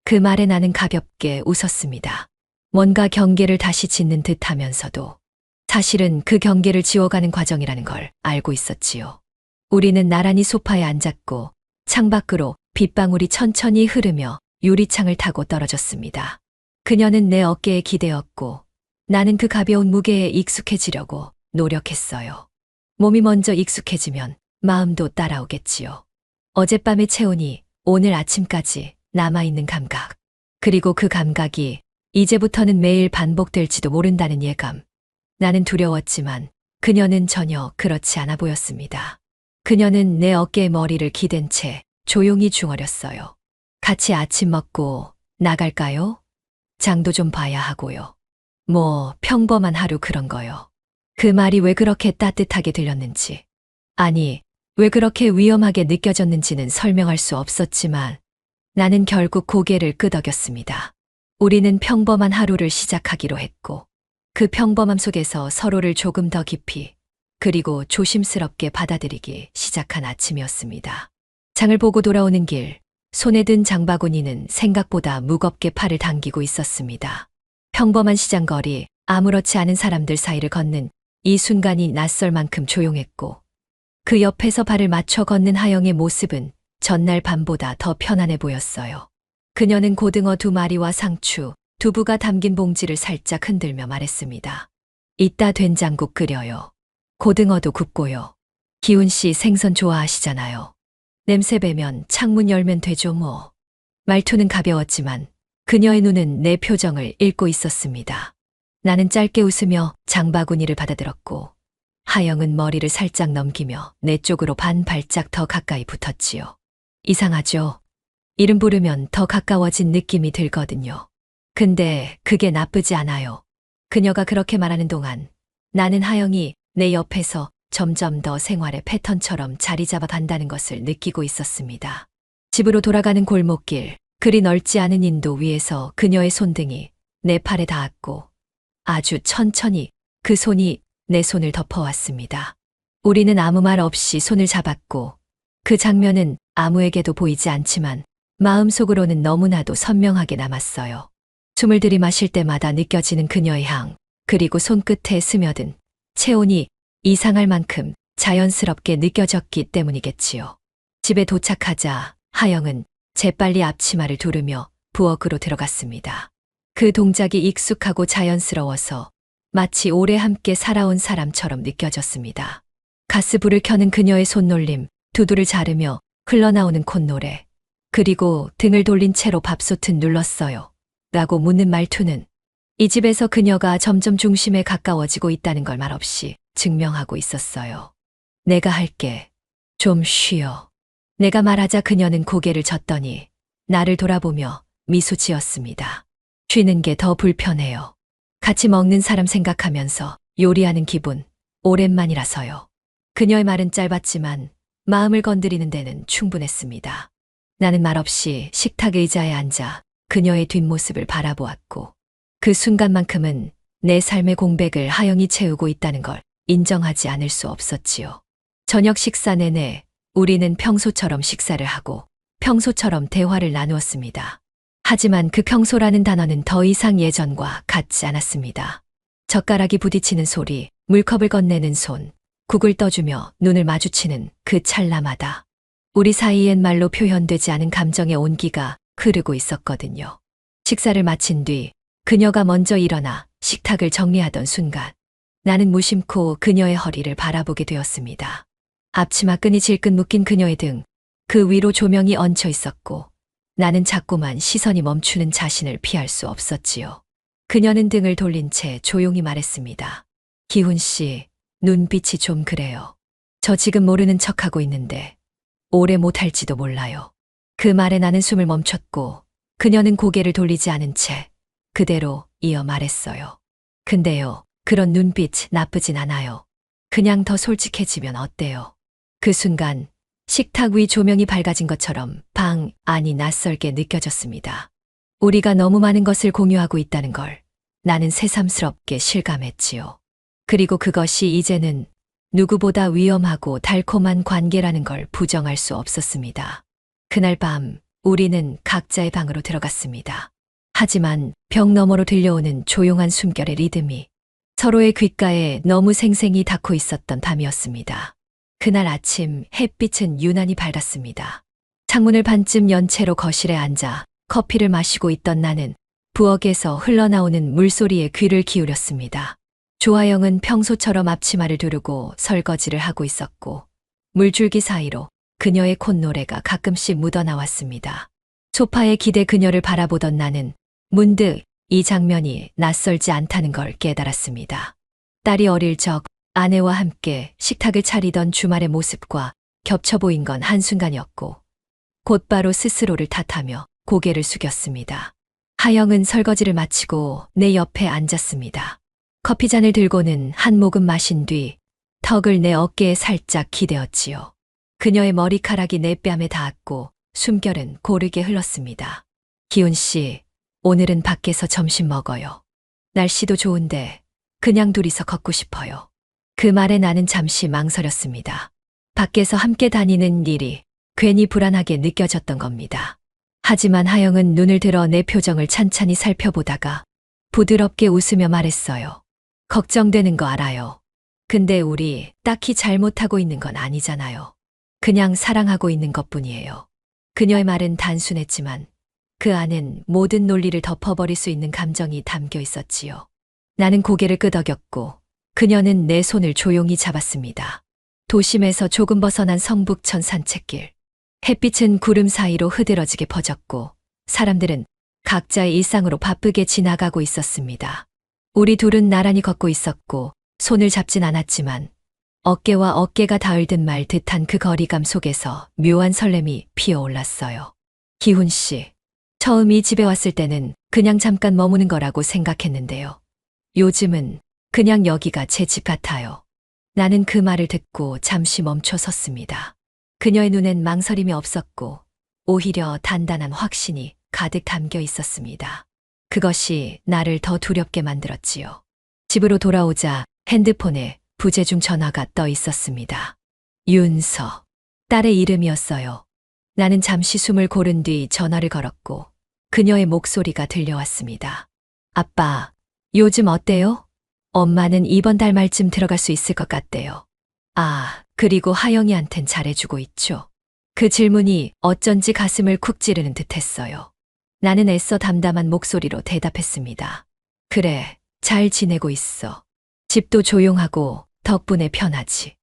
Speaker 1: 그 말에 나는 가볍게 웃었습니다. 뭔가 경계를 다시 짓는 듯 하면서도 사실은 그 경계를 지워가는 과정이라는 걸 알고 있었지요. 우리는 나란히 소파에 앉았고 창밖으로 빗방울이 천천히 흐르며 유리창을 타고 떨어졌습니다. 그녀는 내 어깨에 기대었고 나는 그 가벼운 무게에 익숙해지려고 노력했어요. 몸이 먼저 익숙해지면 마음도 따라오겠지요. 어젯밤의 체온이 오늘 아침까지 남아있는 감각, 그리고 그 감각이 이제부터는 매일 반복될지도 모른다는 예감. 나는 두려웠지만 그녀는 전혀 그렇지 않아 보였습니다. 그녀는 내 어깨에 머리를 기댄 채 조용히 중얼였어요. 같이 아침 먹고 나갈까요? 장도 좀 봐야 하고요. 뭐 평범한 하루 그런 거요. 그 말이 왜 그렇게 따뜻하게 들렸는지, 아니 왜 그렇게 위험하게 느껴졌는지는 설명할 수 없었지만 나는 결국 고개를 끄덕였습니다. 우리는 평범한 하루를 시작하기로 했고 그 평범함 속에서 서로를 조금 더 깊이 그리고 조심스럽게 받아들이기 시작한 아침이었습니다. 장을 보고 돌아오는 길, 손에 든 장바구니는 생각보다 무겁게 팔을 당기고 있었습니다. 평범한 시장거리, 아무렇지 않은 사람들 사이를 걷는 이 순간이 낯설 만큼 조용했고 그 옆에서 발을 맞춰 걷는 하영의 모습은 전날 밤보다 더 편안해 보였어요. 그녀는 고등어 2마리와 상추, 두부가 담긴 봉지를 살짝 흔들며 말했습니다. 이따 된장국 끓여요. 고등어도 굽고요. 기훈 씨 생선 좋아하시잖아요. 냄새 배면 창문 열면 되죠 뭐. 말투는 가벼웠지만 그녀의 눈은 내 표정을 읽고 있었습니다. 나는 짧게 웃으며 장바구니를 받아들었고 하영은 머리를 살짝 넘기며 내 쪽으로 반 발짝 더 가까이 붙었지요. 이상하죠? 이름 부르면 더 가까워진 느낌이 들거든요. 근데 그게 나쁘지 않아요. 그녀가 그렇게 말하는 동안 나는 하영이 내 옆에서 점점 더 생활의 패턴처럼 자리 잡아 간다는 것을 느끼고 있었습니다. 집으로 돌아가는 골목길, 그리 넓지 않은 인도 위에서 그녀의 손등이 내 팔에 닿았고 아주 천천히 그 손이 내 손을 덮어왔습니다. 우리는 아무 말 없이 손을 잡았고 그 장면은 아무에게도 보이지 않지만 마음속으로는 너무나도 선명하게 남았어요. 숨을 들이마실 때마다 느껴지는 그녀의 향, 그리고 손끝에 스며든 체온이 이상할 만큼 자연스럽게 느껴졌기 때문이겠지요. 집에 도착하자 하영은 재빨리 앞치마를 두르며 부엌으로 들어갔습니다. 그 동작이 익숙하고 자연스러워서 마치 오래 함께 살아온 사람처럼 느껴졌습니다. 가스불을 켜는 그녀의 손놀림, 두두를 자르며 흘러나오는 콧노래, 그리고 등을 돌린 채로 밥솥은 눌렀어요. 라고 묻는 말투는 이 집에서 그녀가 점점 중심에 가까워지고 있다는 걸 말없이 증명하고 있었어요. 내가 할게. 좀 쉬어. 내가 말하자 그녀는 고개를 젓더니 나를 돌아보며 미소 지었습니다. 쉬는 게 더 불편해요. 같이 먹는 사람 생각하면서 요리하는 기분, 오랜만이라서요. 그녀의 말은 짧았지만 마음을 건드리는 데는 충분했습니다. 나는 말없이 식탁 의자에 앉아 그녀의 뒷모습을 바라보았고 그 순간만큼은 내 삶의 공백을 하영이 채우고 있다는 걸 인정하지 않을 수 없었지요. 저녁 식사 내내 우리는 평소처럼 식사를 하고 평소처럼 대화를 나누었습니다. 하지만 그 평소라는 단어는 더 이상 예전과 같지 않았습니다. 젓가락이 부딪히는 소리, 물컵을 건네는 손, 국을 떠주며 눈을 마주치는 그 찰나마다 우리 사이엔 말로 표현되지 않은 감정의 온기가 흐르고 있었거든요. 식사를 마친 뒤 그녀가 먼저 일어나 식탁을 정리하던 순간 나는 무심코 그녀의 허리를 바라보게 되었습니다. 앞치마 끈이 질끈 묶인 그녀의 등, 그 위로 조명이 얹혀 있었고 나는 자꾸만 시선이 멈추는 자신을 피할 수 없었지요. 그녀는 등을 돌린 채 조용히 말했습니다. 기훈 씨, 눈빛이 좀 그래요. 저 지금 모르는 척하고 있는데 오래 못할지도 몰라요. 그 말에 나는 숨을 멈췄고 그녀는 고개를 돌리지 않은 채 그대로 이어 말했어요. 근데요, 그런 눈빛 나쁘진 않아요. 그냥 더 솔직해지면 어때요? 그 순간 식탁 위 조명이 밝아진 것처럼 방 안이 낯설게 느껴졌습니다. 우리가 너무 많은 것을 공유하고 있다는 걸 나는 새삼스럽게 실감했지요. 그리고 그것이 이제는 누구보다 위험하고 달콤한 관계라는 걸 부정할 수 없었습니다. 그날 밤 우리는 각자의 방으로 들어갔습니다. 하지만 벽 너머로 들려오는 조용한 숨결의 리듬이 서로의 귓가에 너무 생생히 닿고 있었던 밤이었습니다. 그날 아침 햇빛은 유난히 밝았습니다. 창문을 반쯤 연 채로 거실에 앉아 커피를 마시고 있던 나는 부엌에서 흘러나오는 물소리에 귀를 기울였습니다. 조하영은 평소처럼 앞치마를 두르고 설거지를 하고 있었고 물줄기 사이로 그녀의 콧노래가 가끔씩 묻어나왔습니다. 소파에 기대 그녀를 바라보던 나는 문득 이 장면이 낯설지 않다는 걸 깨달았습니다. 딸이 어릴 적 아내와 함께 식탁을 차리던 주말의 모습과 겹쳐 보인 건 한순간이었고 곧바로 스스로를 탓하며 고개를 숙였습니다. 하영은 설거지를 마치고 내 옆에 앉았습니다. 커피잔을 들고는 한 모금 마신 뒤 턱을 내 어깨에 살짝 기대었지요. 그녀의 머리카락이 내 뺨에 닿았고 숨결은 고르게 흘렀습니다. 기훈 씨, 오늘은 밖에서 점심 먹어요. 날씨도 좋은데 그냥 둘이서 걷고 싶어요. 그 말에 나는 잠시 망설였습니다. 밖에서 함께 다니는 일이 괜히 불안하게 느껴졌던 겁니다. 하지만 하영은 눈을 들어 내 표정을 찬찬히 살펴보다가 부드럽게 웃으며 말했어요. 걱정되는 거 알아요. 근데 우리 딱히 잘못하고 있는 건 아니잖아요. 그냥 사랑하고 있는 것뿐이에요. 그녀의 말은 단순했지만 그 안엔 모든 논리를 덮어버릴 수 있는 감정이 담겨 있었지요. 나는 고개를 끄덕였고 그녀는 내 손을 조용히 잡았습니다. 도심에서 조금 벗어난 성북천 산책길. 햇빛은 구름 사이로 흐드러지게 퍼졌고 사람들은 각자의 일상으로 바쁘게 지나가고 있었습니다. 우리 둘은 나란히 걷고 있었고 손을 잡진 않았지만 어깨와 어깨가 닿을 듯 말 듯한 그 거리감 속에서 묘한 설렘이 피어올랐어요. 기훈 씨, 처음 이 집에 왔을 때는 그냥 잠깐 머무는 거라고 생각했는데요. 요즘은 그냥 여기가 제 집 같아요. 나는 그 말을 듣고 잠시 멈춰 섰습니다. 그녀의 눈엔 망설임이 없었고 오히려 단단한 확신이 가득 담겨 있었습니다. 그것이 나를 더 두렵게 만들었지요. 집으로 돌아오자 핸드폰에 부재중 전화가 떠 있었습니다. 윤서, 딸의 이름이었어요. 나는 잠시 숨을 고른 뒤 전화를 걸었고 그녀의 목소리가 들려왔습니다. 아빠, 요즘 어때요? 엄마는 이번 달 말쯤 들어갈 수 있을 것 같대요. 아, 그리고 하영이한텐 잘해주고 있죠. 그 질문이 어쩐지 가슴을 쿡 찌르는 듯 했어요. 나는 애써 담담한 목소리로 대답했습니다. 그래, 잘 지내고 있어. 집도 조용하고 덕분에 편하지.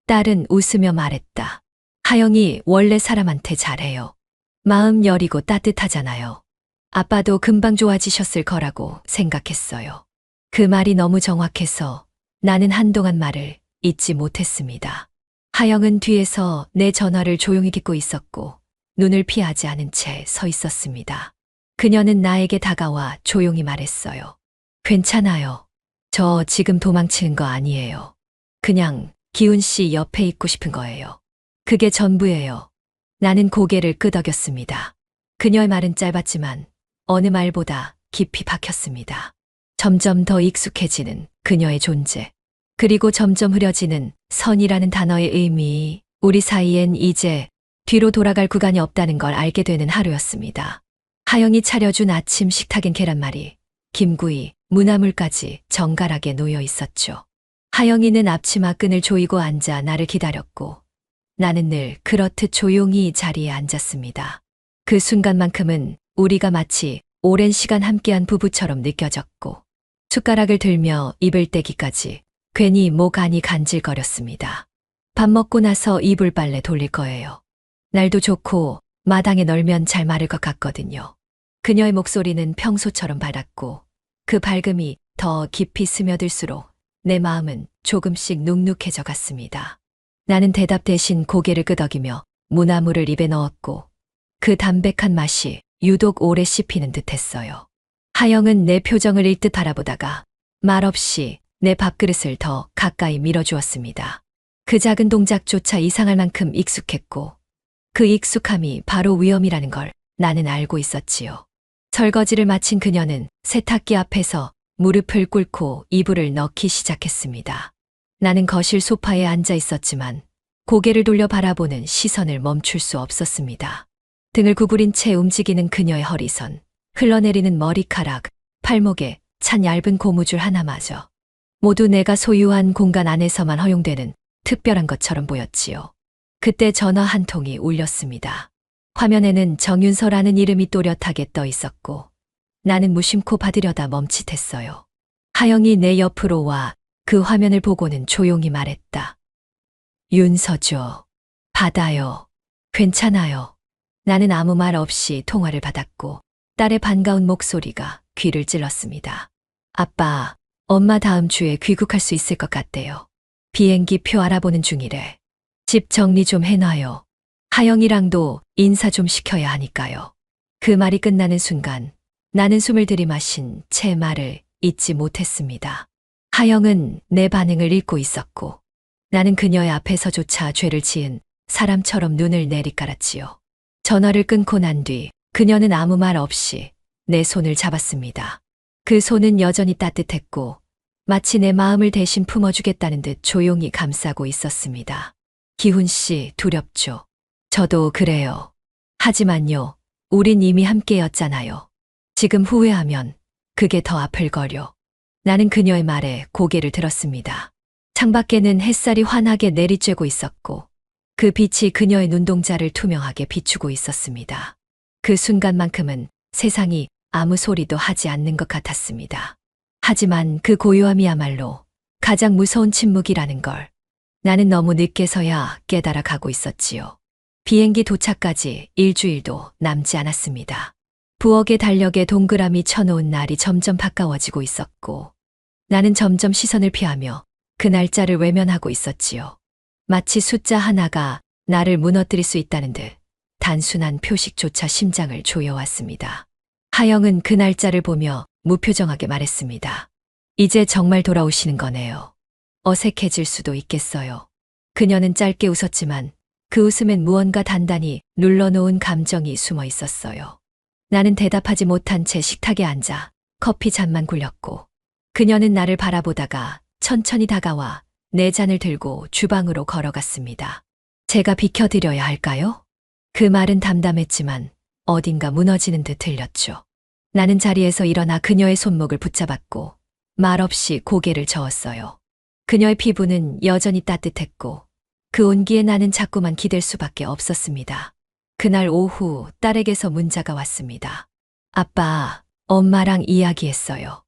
Speaker 1: 딸은 웃으며 말했다. 하영이 원래 사람한테 잘해요. 마음 여리고 따뜻하잖아요. 아빠도 금방 좋아지셨을 거라고 생각했어요. 그 말이 너무 정확해서 나는 한동안 말을 잇지 못했습니다. 하영은 뒤에서 내 전화를 조용히 듣고 있었고 눈을 피하지 않은 채 서 있었습니다. 그녀는 나에게 다가와 조용히 말했어요. 괜찮아요. 저 지금 도망치는 거 아니에요. 그냥 기훈 씨 옆에 있고 싶은 거예요. 그게 전부예요. 나는 고개를 끄덕였습니다. 그녀의 말은 짧았지만 어느 말보다 깊이 박혔습니다. 점점 더 익숙해지는 그녀의 존재. 그리고 점점 흐려지는 선이라는 단어의 의미, 우리 사이엔 이제 뒤로 돌아갈 구간이 없다는 걸 알게 되는 하루였습니다. 하영이 차려준 아침 식탁엔 계란말이, 김구이, 무나물까지 정갈하게 놓여 있었죠. 하영이는 앞치마 끈을 조이고 앉아 나를 기다렸고 나는 늘 그렇듯 조용히 자리에 앉았습니다. 그 순간만큼은 우리가 마치 오랜 시간 함께한 부부처럼 느껴졌고 숟가락을 들며 입을 떼기까지 괜히 목 안이 간질거렸습니다. 밥 먹고 나서 이불 빨래 돌릴 거예요. 날도 좋고 마당에 널면 잘 마를 것 같거든요. 그녀의 목소리는 평소처럼 밝았고 그 밝음이 더 깊이 스며들수록 내 마음은 조금씩 눅눅해져 갔습니다. 나는 대답 대신 고개를 끄덕이며 무나물을 입에 넣었고 그 담백한 맛이 유독 오래 씹히는 듯했어요. 하영은 내 표정을 일듯 바라보다가 말없이 내 밥그릇을 더 가까이 밀어주었습니다. 그 작은 동작조차 이상할 만큼 익숙했고 그 익숙함이 바로 위험이라는 걸 나는 알고 있었지요. 설거지를 마친 그녀는 세탁기 앞에서 무릎을 꿇고 이불을 넣기 시작했습니다. 나는 거실 소파에 앉아 있었지만 고개를 돌려 바라보는 시선을 멈출 수 없었습니다. 등을 구부린 채 움직이는 그녀의 허리선, 흘러내리는 머리카락, 팔목에 찬 얇은 고무줄 하나마저 모두 내가 소유한 공간 안에서만 허용되는 특별한 것처럼 보였지요. 그때 전화 한 통이 울렸습니다. 화면에는 정윤서라는 이름이 또렷하게 떠 있었고 나는 무심코 받으려다 멈칫했어요. 하영이 내 옆으로 와 그 화면을 보고는 조용히 말했다. 윤서죠. 받아요. 괜찮아요. 나는 아무 말 없이 통화를 받았고 딸의 반가운 목소리가 귀를 찔렀습니다. 아빠, 엄마 다음 주에 귀국할 수 있을 것 같대요. 비행기 표 알아보는 중이래. 집 정리 좀 해놔요. 하영이랑도 인사 좀 시켜야 하니까요. 그 말이 끝나는 순간 나는 숨을 들이마신 채 말을 잇지 못했습니다. 하영은 내 반응을 읽고 있었고 나는 그녀의 앞에서조차 죄를 지은 사람처럼 눈을 내리깔았지요. 전화를 끊고 난 뒤 그녀는 아무 말 없이 내 손을 잡았습니다. 그 손은 여전히 따뜻했고 마치 내 마음을 대신 품어주겠다는 듯 조용히 감싸고 있었습니다. 기훈 씨, 두렵죠. 저도 그래요. 하지만요, 우린 이미 함께였잖아요. 지금 후회하면 그게 더 아플걸요. 나는 그녀의 말에 고개를 들었습니다. 창밖에는 햇살이 환하게 내리쬐고 있었고 그 빛이 그녀의 눈동자를 투명하게 비추고 있었습니다. 그 순간만큼은 세상이 아무 소리도 하지 않는 것 같았습니다. 하지만 그 고요함이야말로 가장 무서운 침묵이라는 걸 나는 너무 늦게서야 깨달아 가고 있었지요. 비행기 도착까지 일주일도 남지 않았습니다. 부엌의 달력에 동그라미 쳐놓은 날이 점점 가까워지고 있었고 나는 점점 시선을 피하며 그 날짜를 외면하고 있었지요. 마치 숫자 하나가 나를 무너뜨릴 수 있다는 듯 단순한 표식조차 심장을 조여왔습니다. 하영은 그 날짜를 보며 무표정하게 말했습니다. 이제 정말 돌아오시는 거네요. 어색해질 수도 있겠어요. 그녀는 짧게 웃었지만 그 웃음엔 무언가 단단히 눌러놓은 감정이 숨어 있었어요. 나는 대답하지 못한 채 식탁에 앉아 커피 잔만 굴렸고 그녀는 나를 바라보다가 천천히 다가와 내 잔을 들고 주방으로 걸어갔습니다. 제가 비켜드려야 할까요? 그 말은 담담했지만 어딘가 무너지는 듯 들렸죠. 나는 자리에서 일어나 그녀의 손목을 붙잡았고 말없이 고개를 저었어요. 그녀의 피부는 여전히 따뜻했고 그 온기에 나는 자꾸만 기댈 수밖에 없었습니다. 그날 오후 딸에게서 문자가 왔습니다. 아빠, 엄마랑 이야기했어요.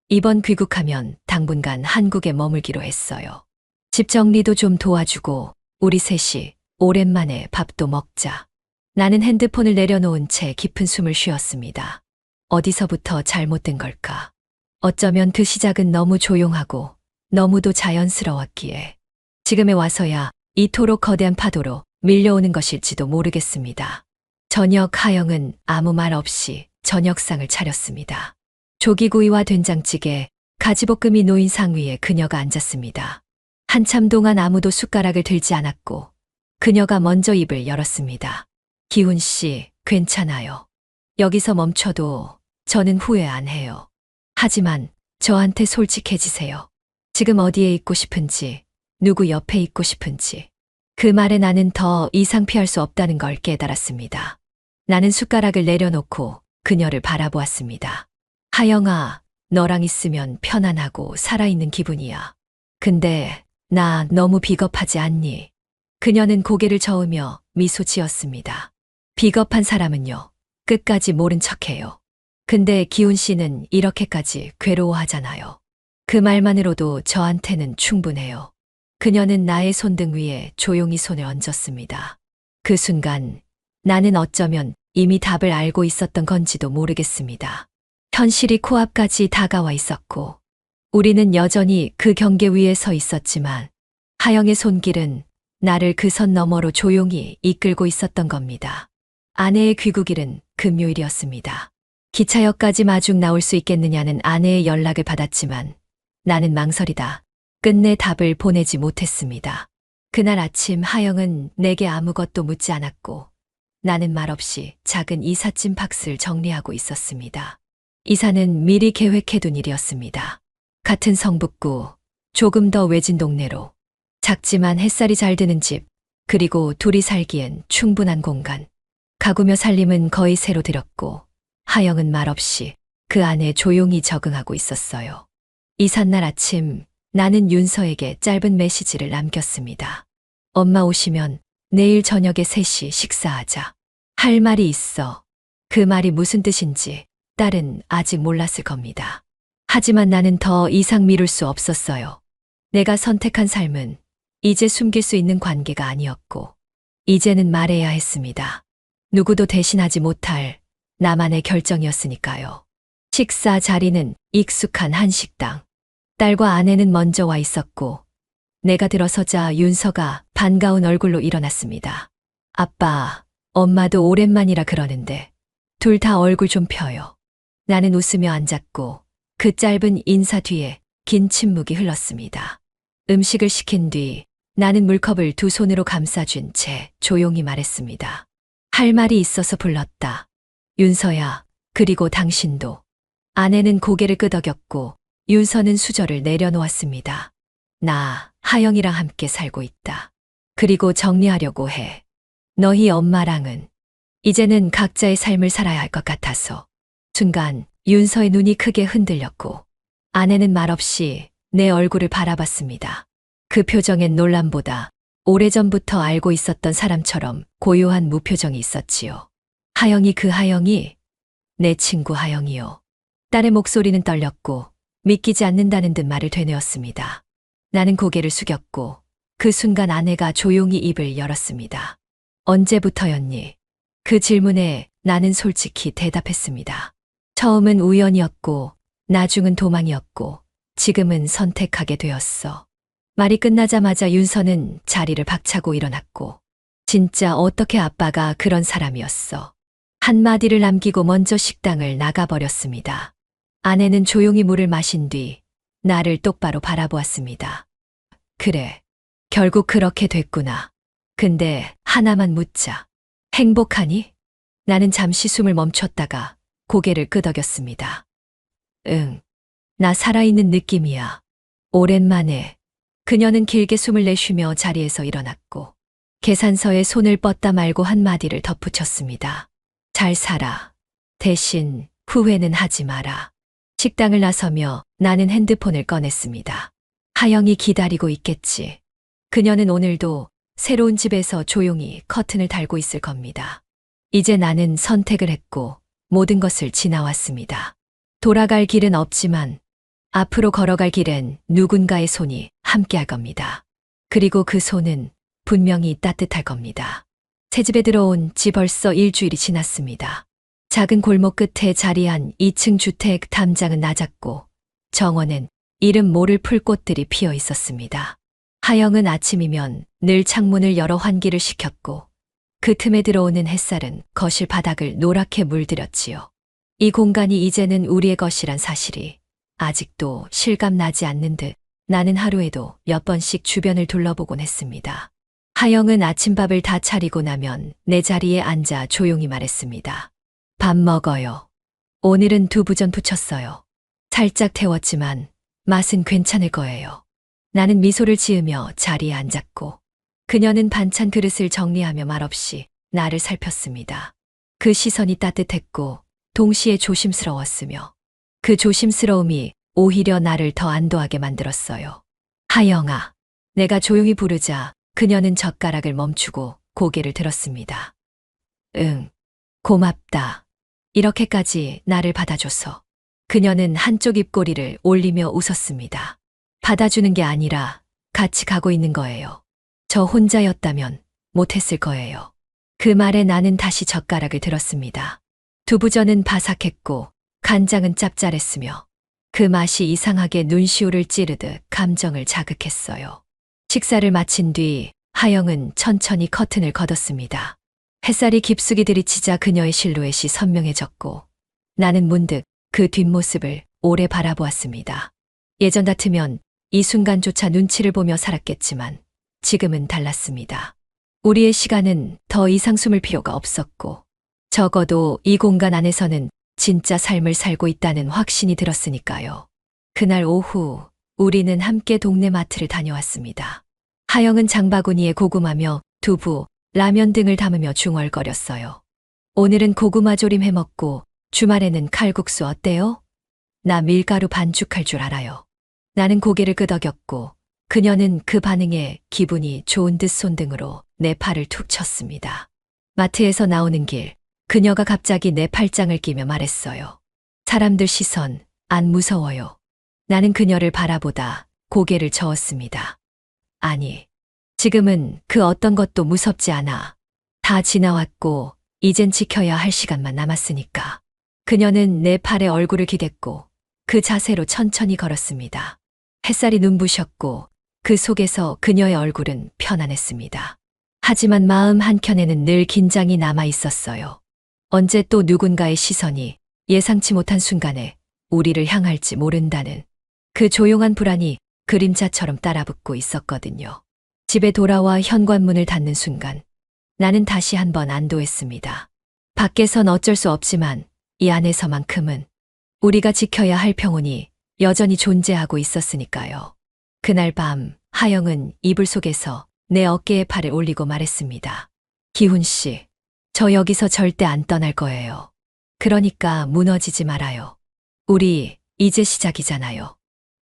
Speaker 1: 이번 귀국하면 당분간 한국에 머물기로 했어요. 집 정리도 좀 도와주고 우리 셋이 오랜만에 밥도 먹자. 나는 핸드폰을 내려놓은 채 깊은 숨을 쉬었습니다. 어디서부터 잘못된 걸까? 어쩌면 그 시작은 너무 조용하고 너무도 자연스러웠기에 지금에 와서야 이토록 거대한 파도로 밀려오는 것일지도 모르겠습니다. 저녁 하영은 아무 말 없이 저녁상을 차렸습니다. 조기구이와 된장찌개, 가지볶음이 놓인 상 위에 그녀가 앉았습니다. 한참 동안 아무도 숟가락을 들지 않았고 그녀가 먼저 입을 열었습니다. 기훈 씨, 괜찮아요. 여기서 멈춰도 저는 후회 안 해요. 하지만 저한테 솔직해지세요. 지금 어디에 있고 싶은지, 누구 옆에 있고 싶은지. 그 말에 나는 더 이상 피할 수 없다는 걸 깨달았습니다. 나는 숟가락을 내려놓고 그녀를 바라보았습니다. 하영아, 너랑 있으면 편안하고 살아있는 기분이야. 근데 나 너무 비겁하지 않니? 그녀는 고개를 저으며 미소 지었습니다. 비겁한 사람은요, 끝까지 모른 척해요. 근데 기훈 씨는 이렇게까지 괴로워하잖아요. 그 말만으로도 저한테는 충분해요. 그녀는 나의 손등 위에 조용히 손을 얹었습니다. 그 순간 나는 어쩌면 이미 답을 알고 있었던 건지도 모르겠습니다. 현실이 코앞까지 다가와 있었고 우리는 여전히 그 경계 위에 서 있었지만 하영의 손길은 나를 그 선 너머로 조용히 이끌고 있었던 겁니다. 아내의 귀국일은 금요일이었습니다. 기차역까지 마중 나올 수 있겠느냐는 아내의 연락을 받았지만 나는 망설이다 끝내 답을 보내지 못했습니다. 그날 아침 하영은 내게 아무것도 묻지 않았고 나는 말없이 작은 이삿짐 박스를 정리하고 있었습니다. 이사는 미리 계획해둔 일이었습니다. 같은 성북구, 조금 더 외진 동네로, 작지만 햇살이 잘 드는 집, 그리고 둘이 살기엔 충분한 공간. 가구며 살림은 거의 새로 들였고 하영은 말없이 그 안에 조용히 적응하고 있었어요. 이삿날 아침 나는 윤서에게 짧은 메시지를 남겼습니다. 엄마 오시면 내일 저녁에 셋이 식사하자. 할 말이 있어. 그 말이 무슨 뜻인지 딸은 아직 몰랐을 겁니다. 하지만 나는 더 이상 미룰 수 없었어요. 내가 선택한 삶은 이제 숨길 수 있는 관계가 아니었고 이제는 말해야 했습니다. 누구도 대신하지 못할 나만의 결정이었으니까요. 식사 자리는 익숙한 한식당. 딸과 아내는 먼저 와 있었고 내가 들어서자 윤서가 반가운 얼굴로 일어났습니다. 아빠, 엄마도 오랜만이라 그러는데 둘 다 얼굴 좀 펴요. 나는 웃으며 앉았고 그 짧은 인사 뒤에 긴 침묵이 흘렀습니다. 음식을 시킨 뒤 나는 물컵을 두 손으로 감싸준 채 조용히 말했습니다. 할 말이 있어서 불렀다. 윤서야, 그리고 당신도. 아내는 고개를 끄덕였고 윤서는 수저를 내려놓았습니다. 나 하영이랑 함께 살고 있다. 그리고 정리하려고 해. 너희 엄마랑은. 이제는 각자의 삶을 살아야 할 것 같아서. 순간 윤서의 눈이 크게 흔들렸고 아내는 말없이 내 얼굴을 바라봤습니다. 그 표정엔 놀람보다 오래전부터 알고 있었던 사람처럼 고요한 무표정이 있었지요. 하영이, 그 하영이 내 친구 하영이요. 딸의 목소리는 떨렸고 믿기지 않는다는 듯 말을 되뇌었습니다. 나는 고개를 숙였고 그 순간 아내가 조용히 입을 열었습니다. 언제부터였니? 그 질문에 나는 솔직히 대답했습니다. 처음은 우연이었고 나중은 도망이었고 지금은 선택하게 되었어. 말이 끝나자마자 윤서는 자리를 박차고 일어났고 진짜 어떻게 아빠가 그런 사람이었어. 한마디를 남기고 먼저 식당을 나가버렸습니다. 아내는 조용히 물을 마신 뒤 나를 똑바로 바라보았습니다. 그래, 결국 그렇게 됐구나. 근데 하나만 묻자. 행복하니? 나는 잠시 숨을 멈췄다가 고개를 끄덕였습니다. 응, 나 살아있는 느낌이야. 오랜만에. 그녀는 길게 숨을 내쉬며 자리에서 일어났고 계산서에 손을 뻗다 말고 한마디를 덧붙였습니다. 잘 살아. 대신 후회는 하지 마라. 식당을 나서며 나는 핸드폰을 꺼냈습니다. 하영이 기다리고 있겠지. 그녀는 오늘도 새로운 집에서 조용히 커튼을 달고 있을 겁니다. 이제 나는 선택을 했고 모든 것을 지나왔습니다. 돌아갈 길은 없지만 앞으로 걸어갈 길엔 누군가의 손이 함께할 겁니다. 그리고 그 손은 분명히 따뜻할 겁니다. 새 집에 들어온 지 벌써 일주일이 지났습니다. 작은 골목 끝에 자리한 2층 주택 담장은 낮았고 정원엔 이름 모를 풀꽃들이 피어 있었습니다. 하영은 아침이면 늘 창문을 열어 환기를 시켰고 그 틈에 들어오는 햇살은 거실 바닥을 노랗게 물들였지요. 이 공간이 이제는 우리의 것이란 사실이 아직도 실감나지 않는 듯 나는 하루에도 몇 번씩 주변을 둘러보곤 했습니다. 하영은 아침밥을 다 차리고 나면 내 자리에 앉아 조용히 말했습니다. 밥 먹어요. 오늘은 두부전 부쳤어요. 살짝 태웠지만 맛은 괜찮을 거예요. 나는 미소를 지으며 자리에 앉았고 그녀는 반찬 그릇을 정리하며 말없이 나를 살폈습니다. 그 시선이 따뜻했고 동시에 조심스러웠으며 그 조심스러움이 오히려 나를 더 안도하게 만들었어요. 하영아, 내가 조용히 부르자 그녀는 젓가락을 멈추고 고개를 들었습니다. 응, 고맙다. 이렇게까지 나를 받아줘서. 그녀는 한쪽 입꼬리를 올리며 웃었습니다. 받아주는 게 아니라 같이 가고 있는 거예요. 저 혼자였다면 못했을 거예요. 그 말에 나는 다시 젓가락을 들었습니다. 두부전은 바삭했고 간장은 짭짤했으며 그 맛이 이상하게 눈시울을 찌르듯 감정을 자극했어요. 식사를 마친 뒤 하영은 천천히 커튼을 걷었습니다. 햇살이 깊숙이 들이치자 그녀의 실루엣이 선명해졌고 나는 문득 그 뒷모습을 오래 바라보았습니다. 예전 같으면 이 순간조차 눈치를 보며 살았겠지만 지금은 달랐습니다. 우리의 시간은 더 이상 숨을 필요가 없었고 적어도 이 공간 안에서는 진짜 삶을 살고 있다는 확신이 들었으니까요. 그날 오후 우리는 함께 동네 마트를 다녀왔습니다. 하영은 장바구니에 고구마며 두부, 라면 등을 담으며 중얼거렸어요. 오늘은 고구마 조림 해먹고 주말에는 칼국수 어때요? 나 밀가루 반죽할 줄 알아요. 나는 고개를 끄덕였고 그녀는 그 반응에 기분이 좋은 듯 손등으로 내 팔을 툭 쳤습니다. 마트에서 나오는 길, 그녀가 갑자기 내 팔짱을 끼며 말했어요. 사람들 시선 안 무서워요. 나는 그녀를 바라보다 고개를 저었습니다. 아니, 지금은 그 어떤 것도 무섭지 않아. 다 지나왔고 이젠 지켜야 할 시간만 남았으니까. 그녀는 내 팔에 얼굴을 기댔고 그 자세로 천천히 걸었습니다. 햇살이 눈부셨고 그 속에서 그녀의 얼굴은 편안했습니다. 하지만 마음 한켠에는 늘 긴장이 남아 있었어요. 언제 또 누군가의 시선이 예상치 못한 순간에 우리를 향할지 모른다는 그 조용한 불안이 그림자처럼 따라붙고 있었거든요. 집에 돌아와 현관문을 닫는 순간 나는 다시 한번 안도했습니다. 밖에선 어쩔 수 없지만 이 안에서만큼은 우리가 지켜야 할 평온이 여전히 존재하고 있었으니까요. 그날 밤 하영은 이불 속에서 내 어깨에 팔을 올리고 말했습니다. 기훈 씨, 저 여기서 절대 안 떠날 거예요. 그러니까 무너지지 말아요. 우리 이제 시작이잖아요.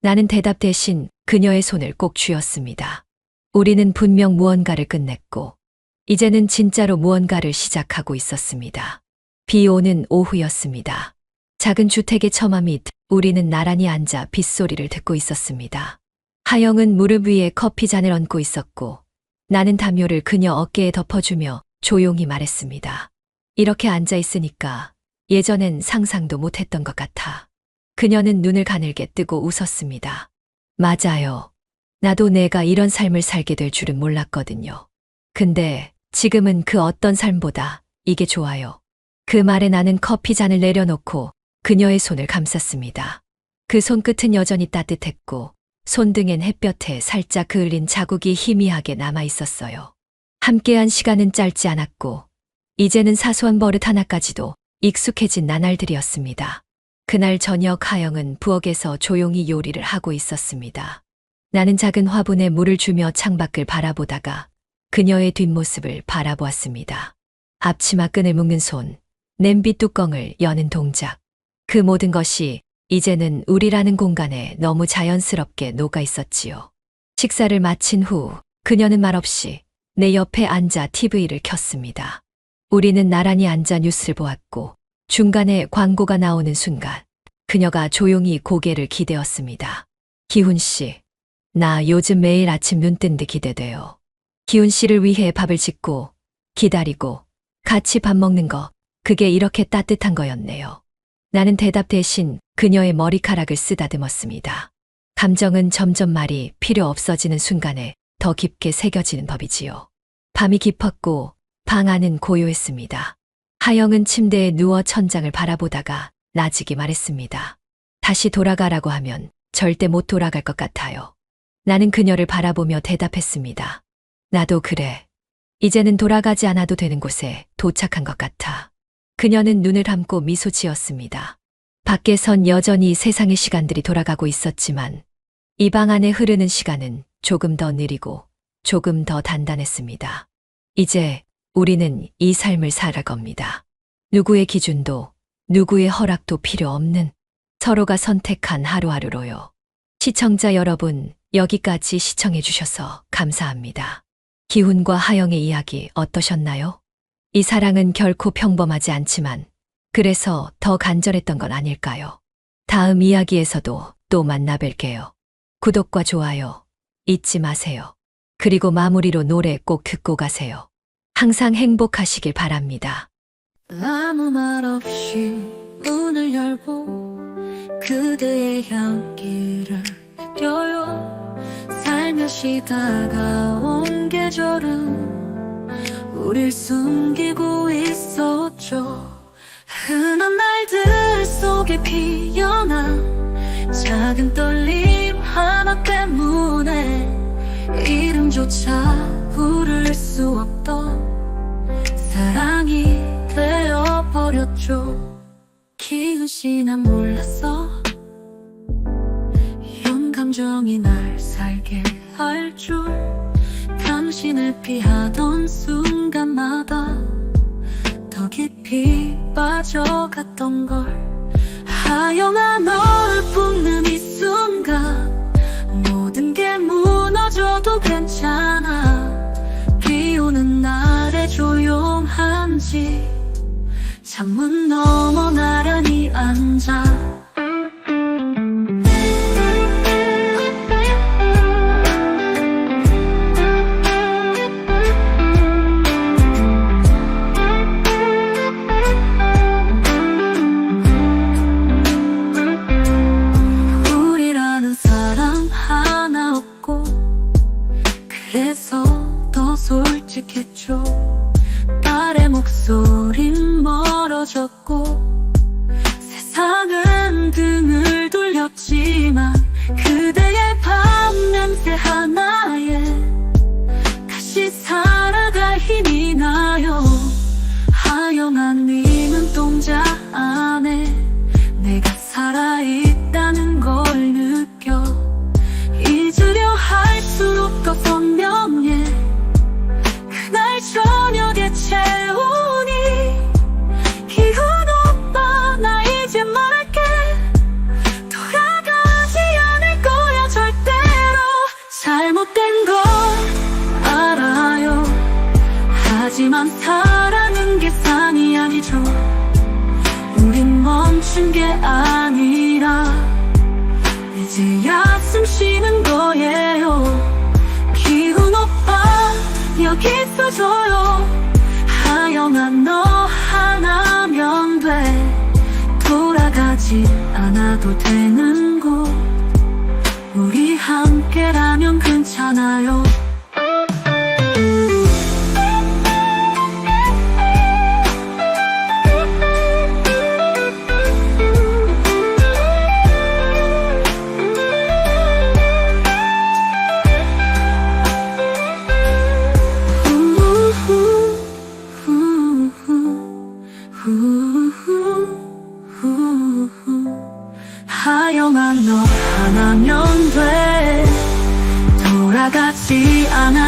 Speaker 1: 나는 대답 대신 그녀의 손을 꼭 쥐었습니다. 우리는 분명 무언가를 끝냈고 이제는 진짜로 무언가를 시작하고 있었습니다. 비 오는 오후였습니다. 작은 주택의 처마 밑 우리는 나란히 앉아 빗소리를 듣고 있었습니다. 하영은 무릎 위에 커피 잔을 얹고 있었고 나는 담요를 그녀 어깨에 덮어주며 조용히 말했습니다. 이렇게 앉아 있으니까 예전엔 상상도 못했던 것 같아. 그녀는 눈을 가늘게 뜨고 웃었습니다. 맞아요. 나도 내가 이런 삶을 살게 될 줄은 몰랐거든요. 근데 지금은 그 어떤 삶보다 이게 좋아요. 그 말에 나는 커피 잔을 내려놓고 그녀의 손을 감쌌습니다. 그 손끝은 여전히 따뜻했고 손등엔 햇볕에 살짝 그을린 자국이 희미하게 남아 있었어요. 함께한 시간은 짧지 않았고 이제는 사소한 버릇 하나까지도 익숙해진 나날들이었습니다. 그날 저녁 하영은 부엌에서 조용히 요리를 하고 있었습니다. 나는 작은 화분에 물을 주며 창밖을 바라보다가 그녀의 뒷모습을 바라보았습니다. 앞치마 끈을 묶는 손, 냄비 뚜껑을 여는 동작. 그 모든 것이 이제는 우리라는 공간에 너무 자연스럽게 녹아 있었지요. 식사를 마친 후 그녀는 말없이 내 옆에 앉아 TV를 켰습니다. 우리는 나란히 앉아 뉴스를 보았고 중간에 광고가 나오는 순간 그녀가 조용히 고개를 기대었습니다. 기훈 씨, 나 요즘 매일 아침 눈 뜬 듯 기대돼요. 기훈 씨를 위해 밥을 짓고 기다리고 같이 밥 먹는 거, 그게 이렇게 따뜻한 거였네요. 나는 대답 대신 그녀의 머리카락을 쓰다듬었습니다. 감정은 점점 말이 필요 없어지는 순간에 더 깊게 새겨지는 법이지요. 밤이 깊었고 방 안은 고요했습니다. 하영은 침대에 누워 천장을 바라보다가 나직이 말했습니다. 다시 돌아가라고 하면 절대 못 돌아갈 것 같아요. 나는 그녀를 바라보며 대답했습니다. 나도 그래. 이제는 돌아가지 않아도 되는 곳에 도착한 것 같아. 그녀는 눈을 감고 미소 지었습니다. 밖에선 여전히 세상의 시간들이 돌아가고 있었지만 이 방 안에 흐르는 시간은 조금 더 느리고 조금 더 단단했습니다. 이제 우리는 이 삶을 살아갈 겁니다. 누구의 기준도 누구의 허락도 필요 없는 서로가 선택한 하루하루로요. 시청자 여러분, 여기까지 시청해 주셔서 감사합니다. 기훈과 하영의 이야기 어떠셨나요? 이 사랑은 결코 평범하지 않지만 그래서 더 간절했던 건 아닐까요? 다음 이야기에서도 또 만나 뵐게요. 구독과 좋아요 잊지 마세요. 그리고 마무리로 노래 꼭 듣고 가세요. 항상 행복하시길 바랍니다.
Speaker 2: 아무 말 없이 문을 열고 그대의 향기를 느껴요. 살며시 다가온 계절은 우릴 숨기고 있었죠. 흔한 날들 속에 피어난 작은 떨림 하나 때문에 이름조차 부를 수 없던 사랑이 되어버렸죠. 기훈 씨, 난 몰랐어 이런 감정이 날 살게 할 줄. 당신을 피하던 순간마다 더 깊이 빠져갔던 걸. 하영아, 널 뿜는 이 순간 모든 게 무너져도 괜찮아. 비 오는 날의 조용한지 창문 너머 나란히 앉아. 우리라는 사람 하나 없고 그래서 더 솔직했죠. 딸의 목소린 멀어졌고 세상은 등을 돌렸지만 그대의 밤 냄새 하나에 다시 살아갈 힘이 나요. 하영아, 네 눈동자 안에 내가 살아있다는 걸 느껴. 잊으려 할수록 더 선명해 그날 저녁에 체온이. 기훈 오빠, 나 이제 말할게. 돌아가지 않을 거야 절대로. 잘못된 걸 알아요. 하지만 사랑은 계산이 아니죠. 우린 멈춘 게 아니라 이제야 숨 쉬는 거예요. 기훈 오빠, 여기 있어줘요. 하영아, 너 하나면 돼. 돌아가지 않아도 되는 곳 우리 함께라면 괜찮아요. 하영아, 너 하나면 돼. 돌아가지 않아